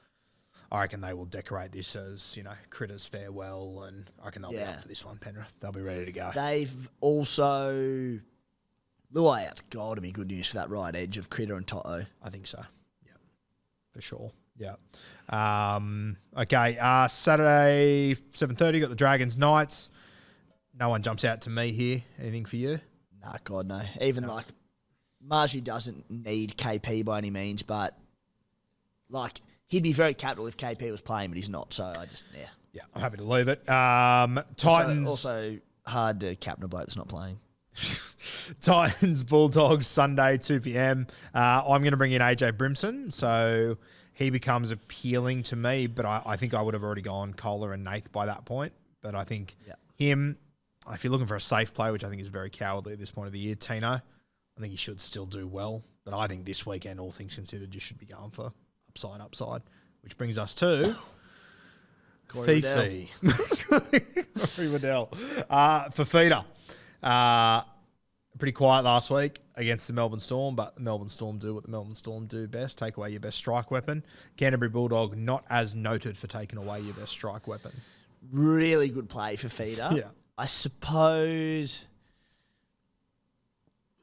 I reckon they will decorate this as, Critters farewell, and I reckon they'll be up for this one, Penrith. They'll be ready to go. They've also... The way out's got to be good news for that right edge of Critter and Toto. I think so. Yeah, for sure. Yeah. Okay, Saturday, 7:30, got the Dragons Knights. No one jumps out to me here. Anything for you? Nah, God, no. Even Margie doesn't need KP by any means, but he'd be very capital if KP was playing, but he's not. So I just, yeah. Yeah, I'm happy to leave it. Titans. Also hard to captain a bloke that's not playing. Titans, Bulldogs, Sunday, 2 p.m. I'm going to bring in AJ Brimson. So he becomes appealing to me. But I think I would have already gone Kohler and Nath by that point. But I think him, if you're looking for a safe play, which I think is very cowardly at this point of the year, Tino, I think he should still do well. But I think this weekend, all things considered, you should be going for upside, which brings us to Fifi. Corey Waddell. Fafita. Pretty quiet last week against the Melbourne Storm, but the Melbourne Storm do what the Melbourne Storm do best, take away your best strike weapon. Canterbury Bulldog, not as noted for taking away your best strike weapon. Really good play for Feeder. Yeah. I suppose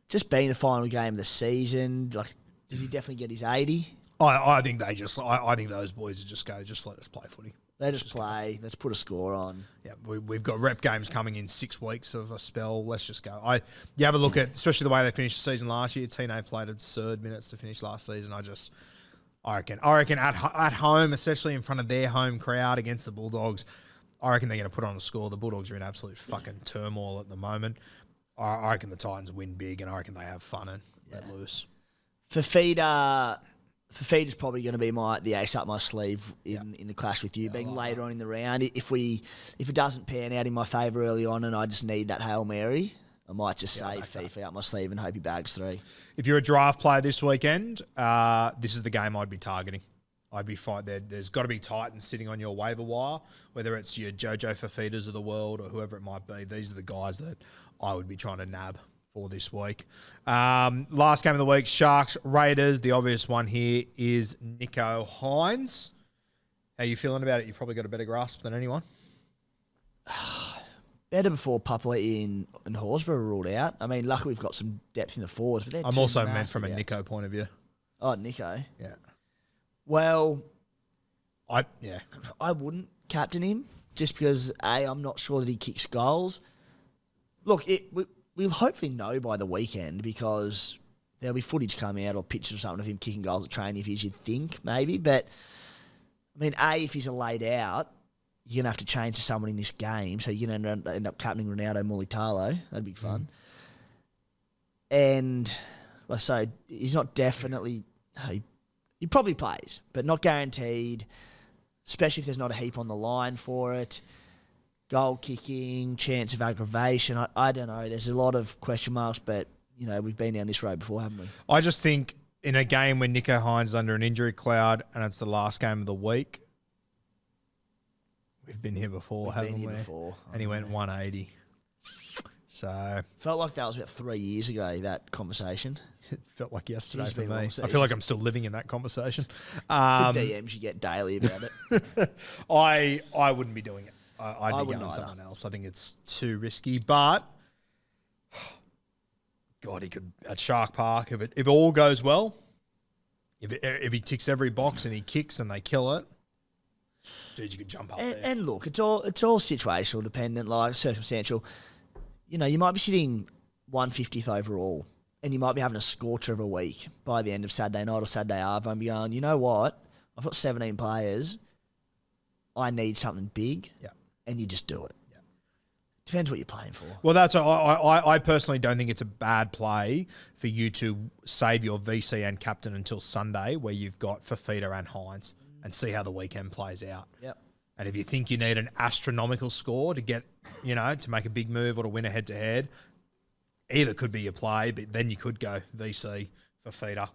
just being the final game of the season, like, does he definitely get his 80? I think they just, I think those boys would just go, just let us play footy. They just play. Let's put a score on. Yeah, we've got rep games coming in 6 weeks of a spell. Let's just go. You have a look at, especially the way they finished the season last year. Tino played absurd minutes to finish last season. I reckon at home, especially in front of their home crowd against the Bulldogs, I reckon they're going to put on a score. The Bulldogs are in absolute fucking turmoil at the moment. I reckon the Titans win big, and I reckon they have fun and let loose. Fafita's probably going to be the ace up my sleeve in the clash with you, being later on in the round. If it doesn't pan out in my favour early on and I just need that Hail Mary, I might just save Fifi up my sleeve and hope he bags 3. If you're a draft player this weekend, this is the game I'd be targeting. I'd be fine. There's got to be Titans sitting on your waiver wire, whether it's your Jojo Fafitas of the world or whoever it might be. These are the guys that I would be trying to nab for this week. Last game of the week, Sharks Raiders. The obvious one here is Nicho Hynes. How you feeling about it? You've probably got a better grasp than anyone. Better before Papali'i and Horsburgh were ruled out. I mean, luckily we've got some depth in the forwards. But I'm also meant from a Nicho point of view. Oh, Nicho. Yeah. Well, I wouldn't captain him just because, I'm not sure that he kicks goals. Look, we'll hopefully know by the weekend because there'll be footage coming out or pictures or something of him kicking goals at training if he is, you'd think, maybe. But, I mean, if he's laid out, you're going to have to change to someone in this game. So you're going to end up captaining Ronaldo Mulitalo. That'd be fun. And, like I say, he's not definitely... He probably plays, but not guaranteed, especially if there's not a heap on the line for it. Goal kicking, chance of aggravation. I don't know. There's a lot of question marks, but, we've been down this road before, haven't we? I just think in a game when Nicho Hynes is under an injury cloud and it's the last game of the week, we've been here before, haven't we? And he went 180. So felt like that was about 3 years ago, that conversation. It felt like yesterday for me. I feel like I'm still living in that conversation. The DMs you get daily about it. I wouldn't be doing it. I'd be going someone else. I think it's too risky. But God, he could at Shark Park if it all goes well. If he ticks every box and he kicks and they kill it, dude, you could jump up there. And look, it's all situational, dependent, like circumstantial. You might be sitting 150th overall. And you might be having a scorcher of a week by the end of Saturday night or Saturday after and be going, you know what? I've got 17 players. I need something big. Yeah. And you just do it. Yeah. Depends what you're playing for. Well, I personally don't think it's a bad play for you to save your VC and captain until Sunday where you've got Fafita and Hynes and see how the weekend plays out. Yep. And if you think you need an astronomical score to get, to make a big move or to win a head-to-head, either could be your play, but then you could go VC for feeder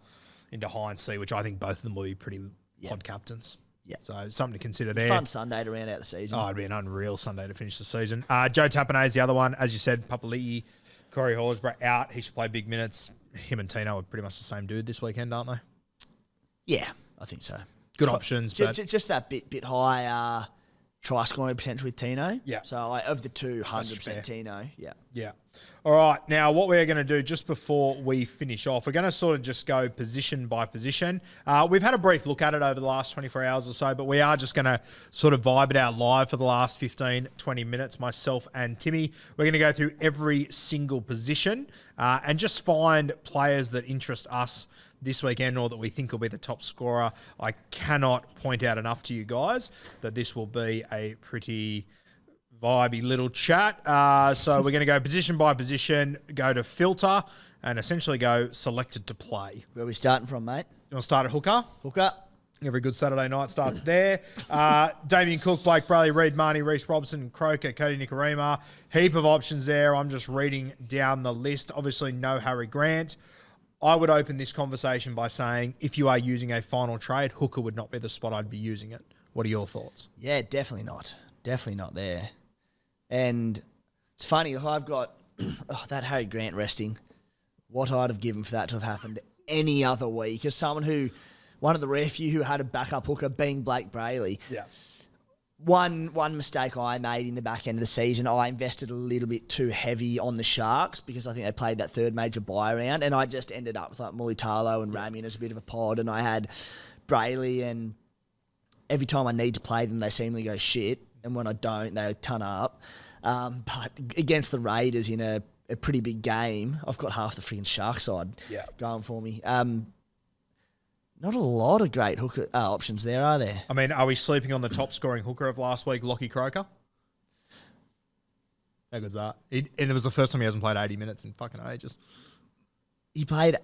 into Hynes C, which I think both of them will be pretty pod captains. Yeah. So something to consider there. Fun Sunday to round out the season. Oh, it'd be an unreal Sunday to finish the season. Joe Tapine is the other one. As you said, Papali'i, Corey Horsburgh out. He should play big minutes. Him and Tino are pretty much the same dude this weekend, aren't they? Yeah, I think so. Good options. But just that bit higher try scoring potential with Tino. Yeah. So of the two, 100% Tino. Yeah. Yeah. All right. Now, what we're going to do just before we finish off, we're going to sort of just go position by position. We've had a brief look at it over the last 24 hours or so, but we are just going to sort of vibe it out live for the last 15, 20 minutes, myself and Timmy. We're going to go through every single position and just find players that interest us this weekend or that we think will be the top scorer. I cannot point out enough to you guys that this will be a pretty vibey little chat. So we're going to go position by position, go to filter, and essentially go selected to play. Where are we starting from, mate? You want to start at hooker? Hooker. Every good Saturday night starts there. Damien Cook, Blake Brayley, Reid Marnie, Reece Robson, Croker, Cody Nikorima. Heap of options there. I'm just reading down the list. Obviously, no Harry Grant. I would open this conversation by saying if you are using a final trade, hooker would not be the spot I'd be using it. What are your thoughts? Yeah, definitely not. Definitely not there. And it's funny, I've got that Harry Grant resting. What I'd have given for that to have happened any other week as someone who... One of the rare few who had a backup hooker being Blake Brayley. Yeah. One mistake I made in the back end of the season, I invested a little bit too heavy on the Sharks because I think they played that third major buy round, and I just ended up with like Mulitalo and Ramian as a bit of a pod, and I had Brayley, and every time I need to play them, they seemingly go shit, and when I don't, they ton up. But against the Raiders in a pretty big game, I've got half the freaking Shark side going for me. Not a lot of great hooker options there, are there? I mean, are we sleeping on the top scoring hooker of last week, Lockie Croker? How good's that? And it was the first time he hasn't played 80 minutes in fucking ages. He played...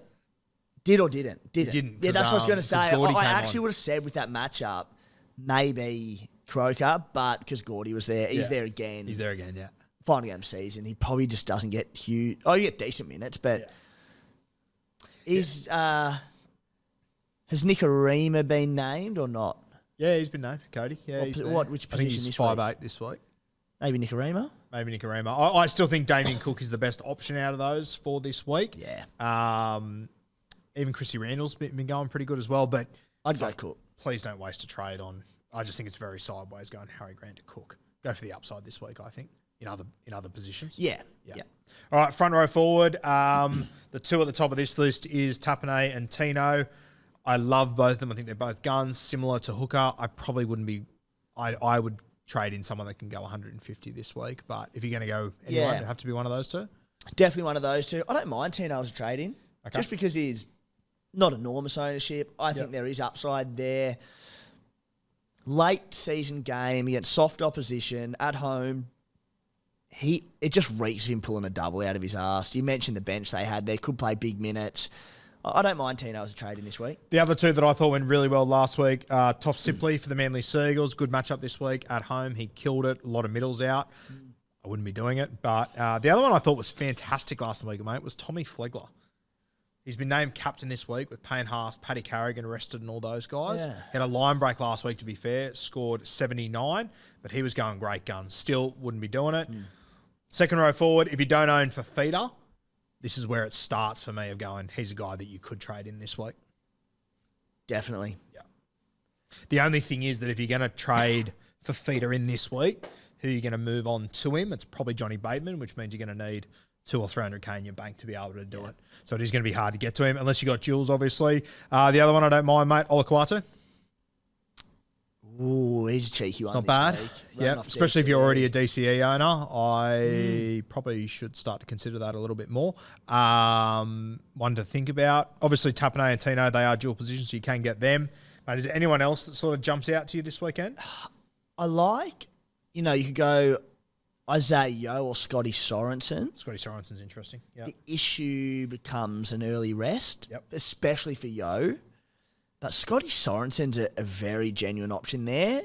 Did or didn't? Didn't. Yeah, that's what I was going to say. I actually on. would have said with that matchup, maybe Croker, but because Gordy was there, he's there again. He's there again, yeah. Final game season, he probably just doesn't get huge... Oh, you get decent minutes, but... Yeah. Has Nikorima been named or not? Yeah, he's been named, Cody. Yeah, he's there. Which I think position he's this 5'8" week? this week. Maybe Nikorima? Maybe Nikorima. I still think Damien Cook is the best option out of those for this week. Yeah. Even Chrissy Randall's been going pretty good as well, but I'd go Cook. Please don't waste a trade on... I just think it's very sideways going Harry Grant to Cook. Go for the upside this week, I think, in other positions. Yeah. All right, front row forward. The two at the top of this list is Tapane and Tino. I love both of them. I think they're both guns, similar to hooker. I probably wouldn't be... I would trade in someone that can go 150 this week, but if you're going to go anyone, it'd have to be one of those two. Definitely one of those two. I don't mind Tino as a trade-in, just because he's not enormous ownership. I think there is upside there. Late season game against soft opposition at home. It just reeks of him pulling a double out of his arse. You mentioned the bench they had there, could play big minutes. I don't mind Tino as a trade in this week. The other two that I thought went really well last week, Toff Sipley for the Manly Seagulls. Good matchup this week at home. He killed it. A lot of middles out. I wouldn't be doing it. But the other one I thought was fantastic last week, mate, was Tommy Flegler. He's been named captain this week with Payne Haas, Paddy Carrigan rested and all those guys. Yeah. He had a line break last week, to be fair. Scored 79, but he was going great guns. Still wouldn't be doing it. Second row forward, if you don't own Fafita, this is where it starts for me of going, he's a guy that you could trade in this week. Definitely. Yeah. The only thing is that if you're going to trade Fafita in this week, who are you going to move on to him? It's probably Johnny Bateman, which means you're going to need 200 or 300K in your bank to be able to do it. So it is going to be hard to get to him, unless you got Jules, obviously. The other one I don't mind, mate, Olaquatu. Ooh, he's a cheeky one. Not bad. Yeah, especially if you're already a DCE owner. I probably should start to consider that a little bit more. One to think about. Obviously, Tapane and Tino, they are dual positions, so you can get them. But is there anyone else that sort of jumps out to you this weekend? I like, you could go Isaiah Yeo or Scotty Sorensen. Scotty Sorensen's interesting. Yeah. The issue becomes an early rest, especially for Yeo. But Scotty Sorensen's a very genuine option there.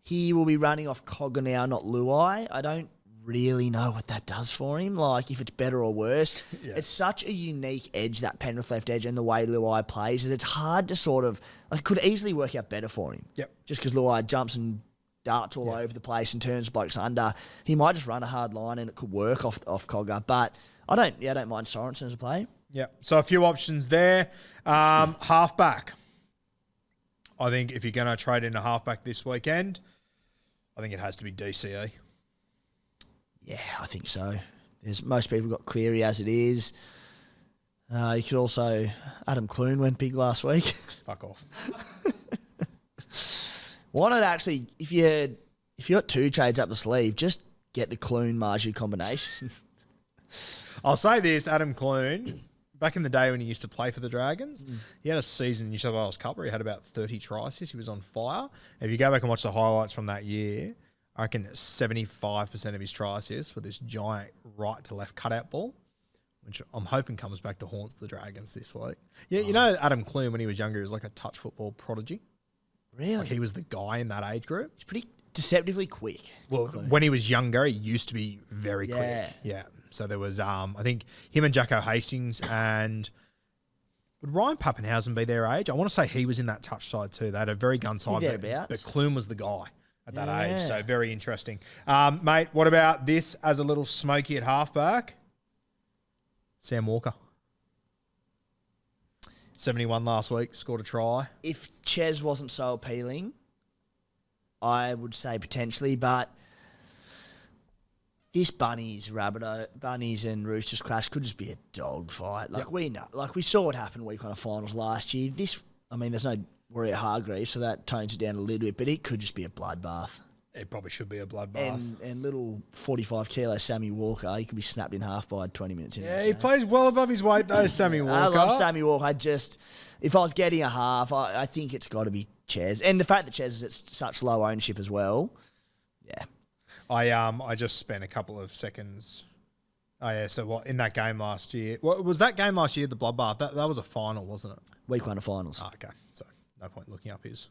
He will be running off Cogger now, not Luai. I don't really know what that does for him, like if it's better or worse. It's such a unique edge, that Penrith left edge, and the way Luai plays, that it's hard to sort of... It could easily work out better for him. Just because Luai jumps and darts all over the place and turns blokes under. He might just run a hard line and it could work off Cogger. But I don't mind Sorensen as a play. Yeah, so a few options there. Halfback. I think if you're going to trade in a halfback this weekend, I think it has to be DCE. Yeah, I think so. Most people got Cleary as it is. You could also... Adam Clune went big last week. Fuck off. Why not actually, if you got two trades up the sleeve, just get the Clune Marju combination. I'll say this, Adam Clune... Back in the day when he used to play for the Dragons, he had a season in New South Wales Cup where he had about 30 try assists. He was on fire. If you go back and watch the highlights from that year, I reckon 75% of his try assists were this giant right to left cutout ball, which I'm hoping comes back to haunt the Dragons this week. Yeah, you know Adam Clune, when he was younger, he was like a touch football prodigy. Really? Like he was the guy in that age group. He's pretty deceptively quick. Well, when he was younger, he used to be very quick. Yeah. So there was, I think, him and Jacko Hastings and would Ryan Pappenhausen be their age? I want to say he was in that touch side too. They had a very gun side, but Clune was the guy at that age. So very interesting. Mate, what about this as a little smoky at halfback? Sam Walker. 71 last week, scored a try. If Ches wasn't so appealing, I would say potentially, but this Bunnies and Roosters clash could just be a dog fight. We know, we saw what happened week 1 of finals last year. There's no worry at Hargreaves, so that tones it down a little bit, but it could just be a bloodbath. It probably should be a bloodbath. And little 45 kilo Sammy Walker, he could be snapped in half by 20 minutes in. Yeah, he plays well above his weight though, Sammy Walker. I love Sammy Walker. If I was getting a half, I think it's got to be Ches. And the fact that Ches is at such low ownership as well, yeah. I just spent a couple of seconds. Oh yeah, so what in that game last year? What was that game last year? The bloodbath. That was a final, wasn't it? Week 1 of finals. Oh, okay, so no point looking up his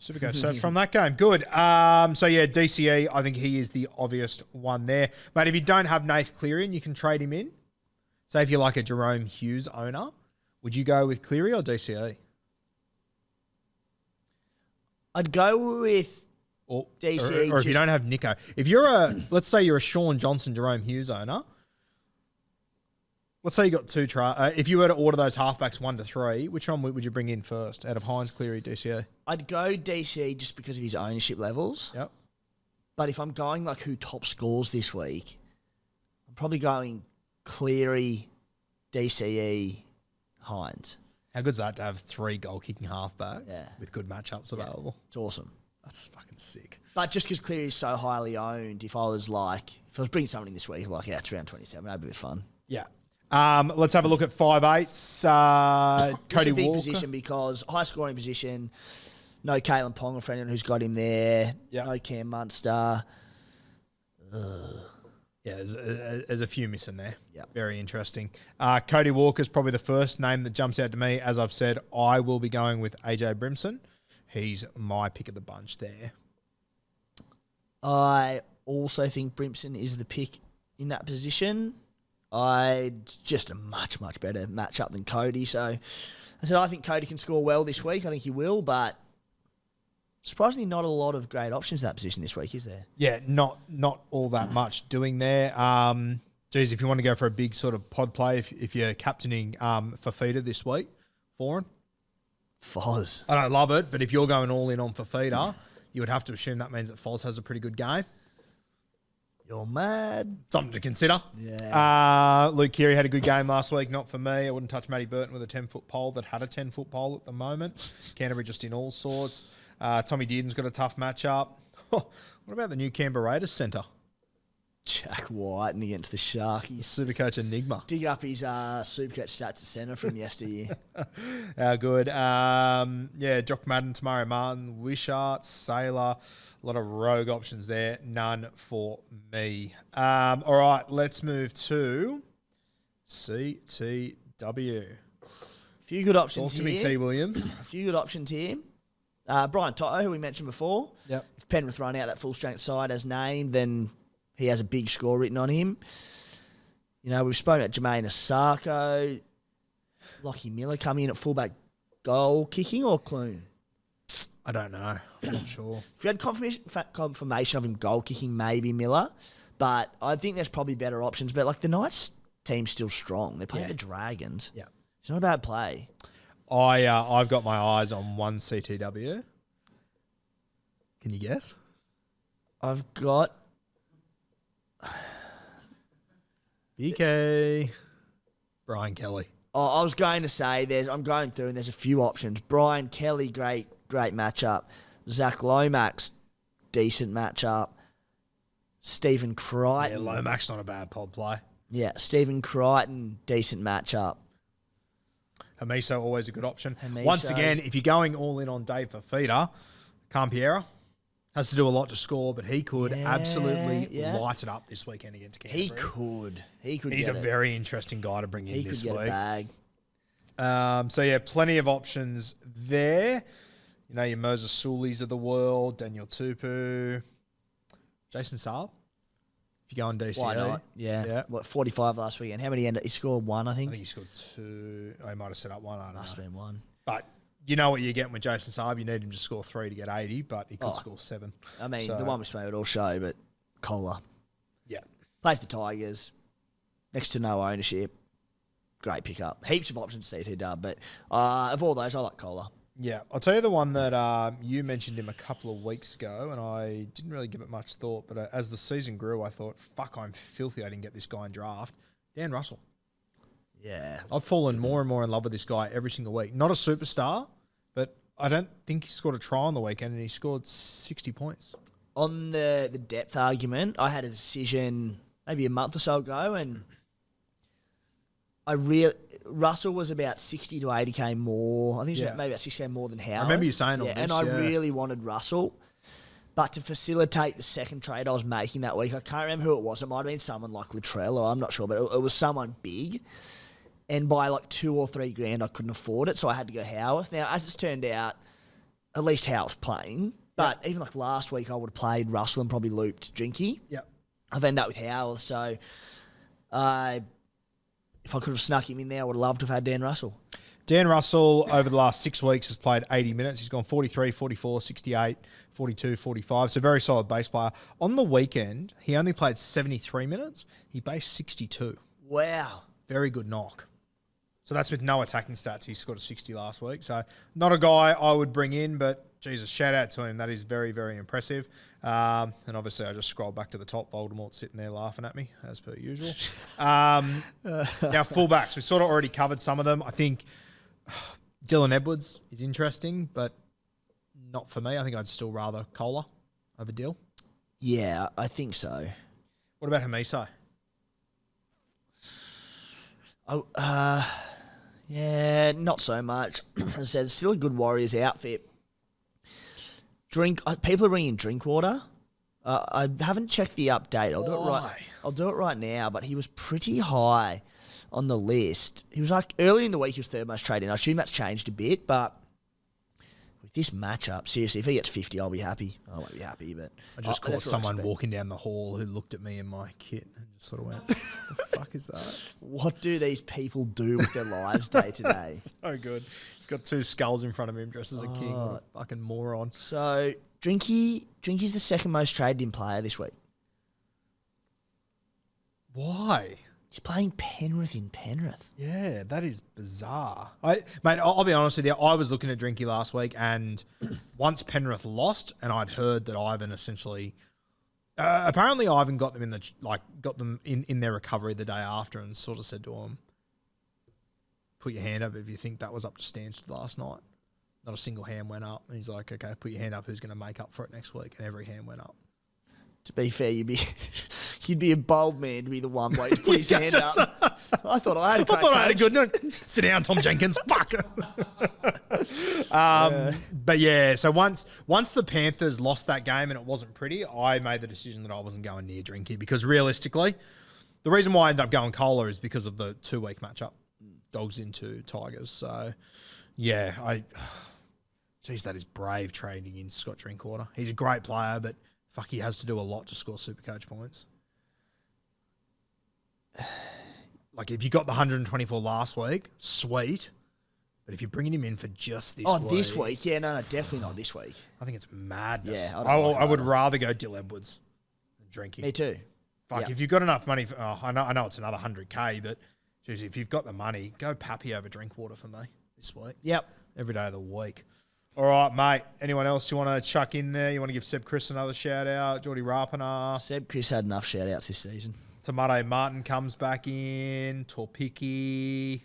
SuperCoach stats from that game. Good. So yeah, DCE. I think he is the obvious one there, mate. If you don't have Nath Cleary, and you can trade him in. Say if you're like a Jerome Hughes owner, would you go with Cleary or DCE? I'd go with or DCE. Or if you don't have Nico, if you're let's say you're a Sean Johnson, Jerome Hughes owner. Let's say you got two if you were to order those halfbacks 1 to 3, which one would you bring in first out of Hines, Cleary, DCE? I'd go DCE just because of his ownership levels. Yep. But if I'm going who top scores this week, I'm probably going Cleary, DCE, Hines. How good's that to have 3 goal-kicking halfbacks with good matchups available? It's awesome. That's fucking sick. But just because Cleary is so highly owned, if I was bringing somebody in this week, it's around 27, that'd be a bit fun. Yeah. Let's have a look at 5'8". Cody It's a big Walker. position because high scoring position. No Kalen Ponga for anyone who's got him there. Yep. No Cam Munster. Yeah, there's a few missing there. Yeah. Very interesting. Cody Walker's probably the first name that jumps out to me. As I've said, I will be going with AJ Brimson. He's my pick of the bunch there. I also think Brimson is the pick in that position. Just a much, much better matchup than Cody. So I think Cody can score well this week. I think he will, but surprisingly not a lot of great options in that position this week, is there? Yeah, not all that much doing there. Geez, if you want to go for a big sort of pod play, if you're captaining Fafita this week, Foreign. Foz. I don't love it, but if you're going all in on Fafita, you would have to assume that means that Foz has a pretty good game. You're mad. Something to consider. Yeah. Luke Keary had a good game last week. Not for me. I wouldn't touch Matty Burton with a 10-foot pole that had a 10-foot pole at the moment. Canterbury just in all sorts. Tommy Dearden's got a tough matchup. What about the new Canberra Raiders centre? Jack White and against the Sharkies. SuperCoach Enigma. Dig up his SuperCoach stats at centre from yesteryear. How good. Jock Madden, Tamari Martin, Wishart, Sailor. A lot of rogue options there. None for me. All right, let's move to CTW. A few good options Talk to here. me, T. Williams. A few good options here. Brian Toto, who we mentioned before. Yep. If Penrith run out that full-strength side as named, then he has a big score written on him. We've spoken about Jermaine Asako. Lockie Miller coming in at fullback, goal kicking or Clune? I don't know. I'm not sure. If you had confirmation of him goal kicking, maybe Miller. But I think there's probably better options. But the Knights team's still strong. They're playing the Dragons. Yeah. It's not a bad play. I've got my eyes on one CTW. Can you guess? I've got BK. Brian Kelly. I was going to say I'm going through and there's a few options. Brian Kelly, great matchup. Zach Lomax, decent matchup. Stephen Crichton. Yeah, Lomax not a bad pod play. Yeah, Stephen Crichton, decent matchup. Hamiso, always a good option. Hamiso. Once again, if you're going all in on Dave Fafita, Campiera has to do a lot to score, but he could absolutely light it up this weekend against Canterbury. He could. He's a very interesting guy to bring in this week. He could get a bag. Plenty of options there. You know, your Moses Sulis of the world, Daniel Tupu, Jason Saab. If you go on DCE. Why not? Yeah. What, 45 last weekend? How many ended? He scored one, I think. I think he scored 2. I might have set up 1. I don't know. Must have been 1. But you know what you're getting with Jason Saab. You need him to score 3 to get 80, but he could score 7. I mean, the one we spoke would all show, but Kohler. Yeah. Plays the Tigers. Next to no ownership. Great pickup. Heaps of options CT-dub, but of all those, I like Kohler. Yeah, I'll tell you the one that you mentioned him a couple of weeks ago, and I didn't really give it much thought, but as the season grew, I thought, fuck, I'm filthy I didn't get this guy in draft. Dan Russell. Yeah. I've fallen more and more in love with this guy every single week. Not a superstar, but I don't think he scored a try on the weekend, and he scored 60 points. On the depth argument, I had a decision maybe a month or so ago, and Russell was about 60 to 80k more. I think it was maybe about 6k more than Howard. I remember you saying all this. And I really wanted Russell. But to facilitate the second trade I was making that week, I can't remember who it was. It might have been someone like Latrell, or I'm not sure, but it was someone big. And by like 2 or 3 grand, I couldn't afford it, so I had to go Howarth. Now, as it's turned out, at least Howarth's playing. But even like last week, I would have played Russell and probably looped Drinky. Yep. I've ended up with Howarth, so if I could have snuck him in there, I would have loved to have had Dan Russell. Dan Russell, over the last 6 weeks, has played 80 minutes. He's gone 43, 44, 68, 42, 45. So very solid base player. On the weekend, he only played 73 minutes. He based 62. Wow. Very good knock. So that's with no attacking stats. He scored a 60 last week. So not a guy I would bring in, but Jesus, shout out to him. That is very, very impressive. And obviously, I just scroll back to the top. Voldemort sitting there laughing at me, as per usual. Now, fullbacks. We've sort of already covered some of them. I think Dylan Edwards is interesting, but not for me. I think I'd still rather Kohler over Dill. Yeah, I think so. What about Hamiso? Yeah, not so much. As I said, it's still a good Warriors outfit. People are bringing Drinkwater. I haven't checked the update. I'll do it right now. But he was pretty high on the list. He was like early in the week. He was third most traded. I assume that's changed a bit. But with this matchup, seriously, if he gets 50, I'll be happy. I won't be happy, but I just caught someone walking down the hall who looked at me in my kit and just sort of went, "What the fuck is that? What do these people do with their lives day to day?" So good. He's got 2 skulls in front of him, dressed as a king. What a fucking moron. So Drinky's the second most traded in player this week. Why? He's playing Penrith in Penrith. Yeah, that is bizarre. Mate, I'll be honest with you. I was looking at Drinky last week, and once Penrith lost, and I'd heard that Ivan essentially, apparently Ivan got them in their recovery the day after, and sort of said to him, "Put your hand up if you think that was up to standard last night." Not a single hand went up, and he's like, "Okay, put your hand up. Who's going to make up for it next week?" And every hand went up. To be fair, you'd be a bold man to be the one waiting to put his hand up. I thought I had a good. No, sit down, Tom Jenkins. Fuck. But yeah, so once the Panthers lost that game and it wasn't pretty, I made the decision that I wasn't going near Drinky because realistically, the reason why I ended up going Kohler is because of the 2-week matchup. Dogs into Tigers. So yeah, geez, that is brave trading in Scott Drinkwater. He's a great player, but fuck, he has to do a lot to score SuperCoach points. Like, if you got the 124 last week, sweet. But if you're bringing him in for just this week... Oh, this week? Yeah, no, definitely not this week. I think it's madness. Yeah, I would rather go Dill Edwards than Drinky. Me too. Fuck, if you've got enough money... I know it's another 100K, but geez, if you've got the money, go Pappy over Drinkwater for me this week. Yep. Every day of the week. All right, mate. Anyone else you want to chuck in there? You want to give Seb Chris another shout-out? Geordie Rapana? Seb Chris had enough shout-outs this season. Tomato Martin comes back in. Torpiki.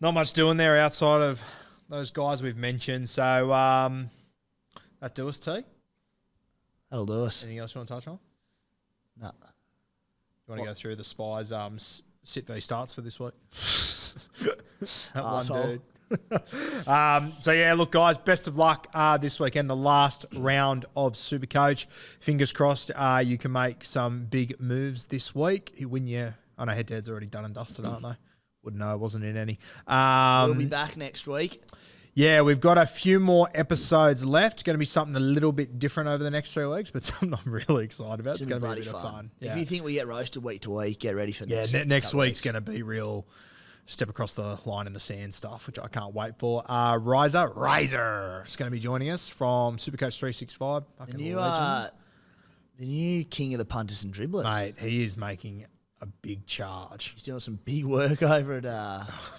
Not much doing there outside of those guys we've mentioned. So, that do us, T? That'll do us. Anything else you want to touch on? No. You want to go through the Spies sit v starts for this week? That Arsehole. one dude. So yeah, look guys, best of luck this weekend, the last round of SuperCoach. Fingers crossed you can make some big moves this week. You win your, I know head-to-head's already done and dusted, aren't they? Wouldn't know, I wasn't in any. We'll be back next week. Yeah, we've got a few more episodes left. Going to be something a little bit different over the next 3 weeks, but something I'm really excited about. It's going to be a bit of fun. If you think we get roasted week to week, get ready for next week's going to be real step across the line in the sand stuff, which I can't wait for. Razor is going to be joining us from SuperCoach 365. Fucking legend. The new king of the punters and dribblers. Mate, he is making a big charge. He's doing some big work over at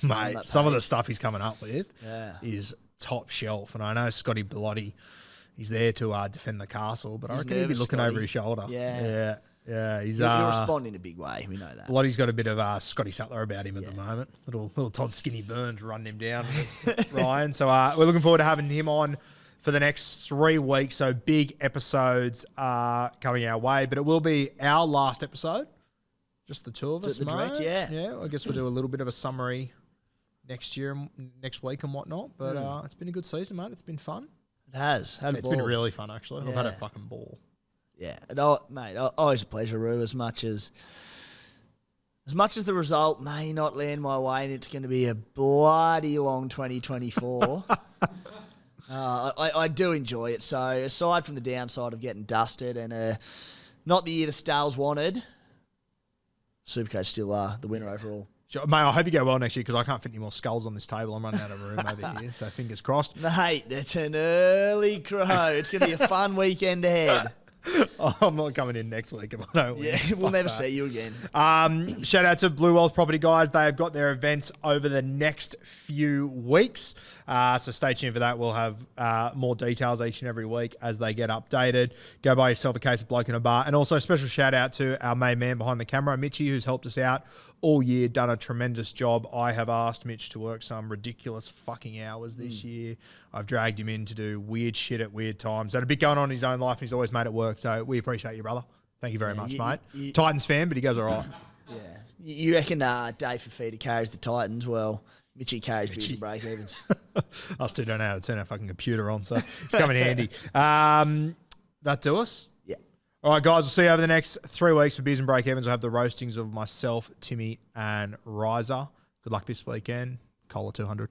mate, some of the stuff he's coming up with is top shelf. And I know Scotty Bellotti, he's there to defend the castle, but I reckon he'll be looking over his shoulder. Yeah. He's he'll respond in a big way. We know that. Belotti's got a bit of Scotty Sattler about him at the moment. Little Todd Skinny Burns running him down with Ryan. So we're looking forward to having him on for the next 3 weeks. So big episodes are coming our way, but it will be our last episode. Just the two of us, the direct, yeah. I guess we'll do a little bit of a summary next week and whatnot. But it's been a good season, mate. It's been fun. It has. It's been really fun, actually. Yeah. I've had a fucking ball. Yeah, mate, always a pleasure, Roo. As much as the result may not land my way, and it's going to be a bloody long 2024. I do enjoy it. So aside from the downside of getting dusted and not the year the Stales wanted, SuperCoach still are the winner overall. Sure. Mate, I hope you go well next year because I can't fit any more skulls on this table. I'm running out of room over here, so fingers crossed. Mate, that's an early crow. It's going to be a fun weekend ahead. I'm not coming in next week if I don't win. Yeah, we'll never see you again. Shout out to Blue Wealth Property guys. They have got their events over the next few weeks. So stay tuned for that. We'll have more details each and every week as they get updated. Go buy yourself a case of Bloke in a Bar. And also a special shout out to our main man behind the camera, Mitchy, who's helped us out all year, done a tremendous job. I have asked Mitch to work some ridiculous fucking hours this year. I've dragged him in to do weird shit at weird times. Had a bit going on in his own life and he's always made it work. So we appreciate you, brother. Thank you very much, mate. Titans fan, but he goes all right. Yeah. You reckon Dave Fafita carries the Titans? Well, Mitchy carries Beers and Breakevens. I still don't know how to turn our fucking computer on, so it's coming handy. That do us? Yeah. All right, guys, we'll see you over the next 3 weeks for Beers and Breakevens. We'll have the roastings of myself, Timmy, and Riser. Good luck this weekend. Cola 200.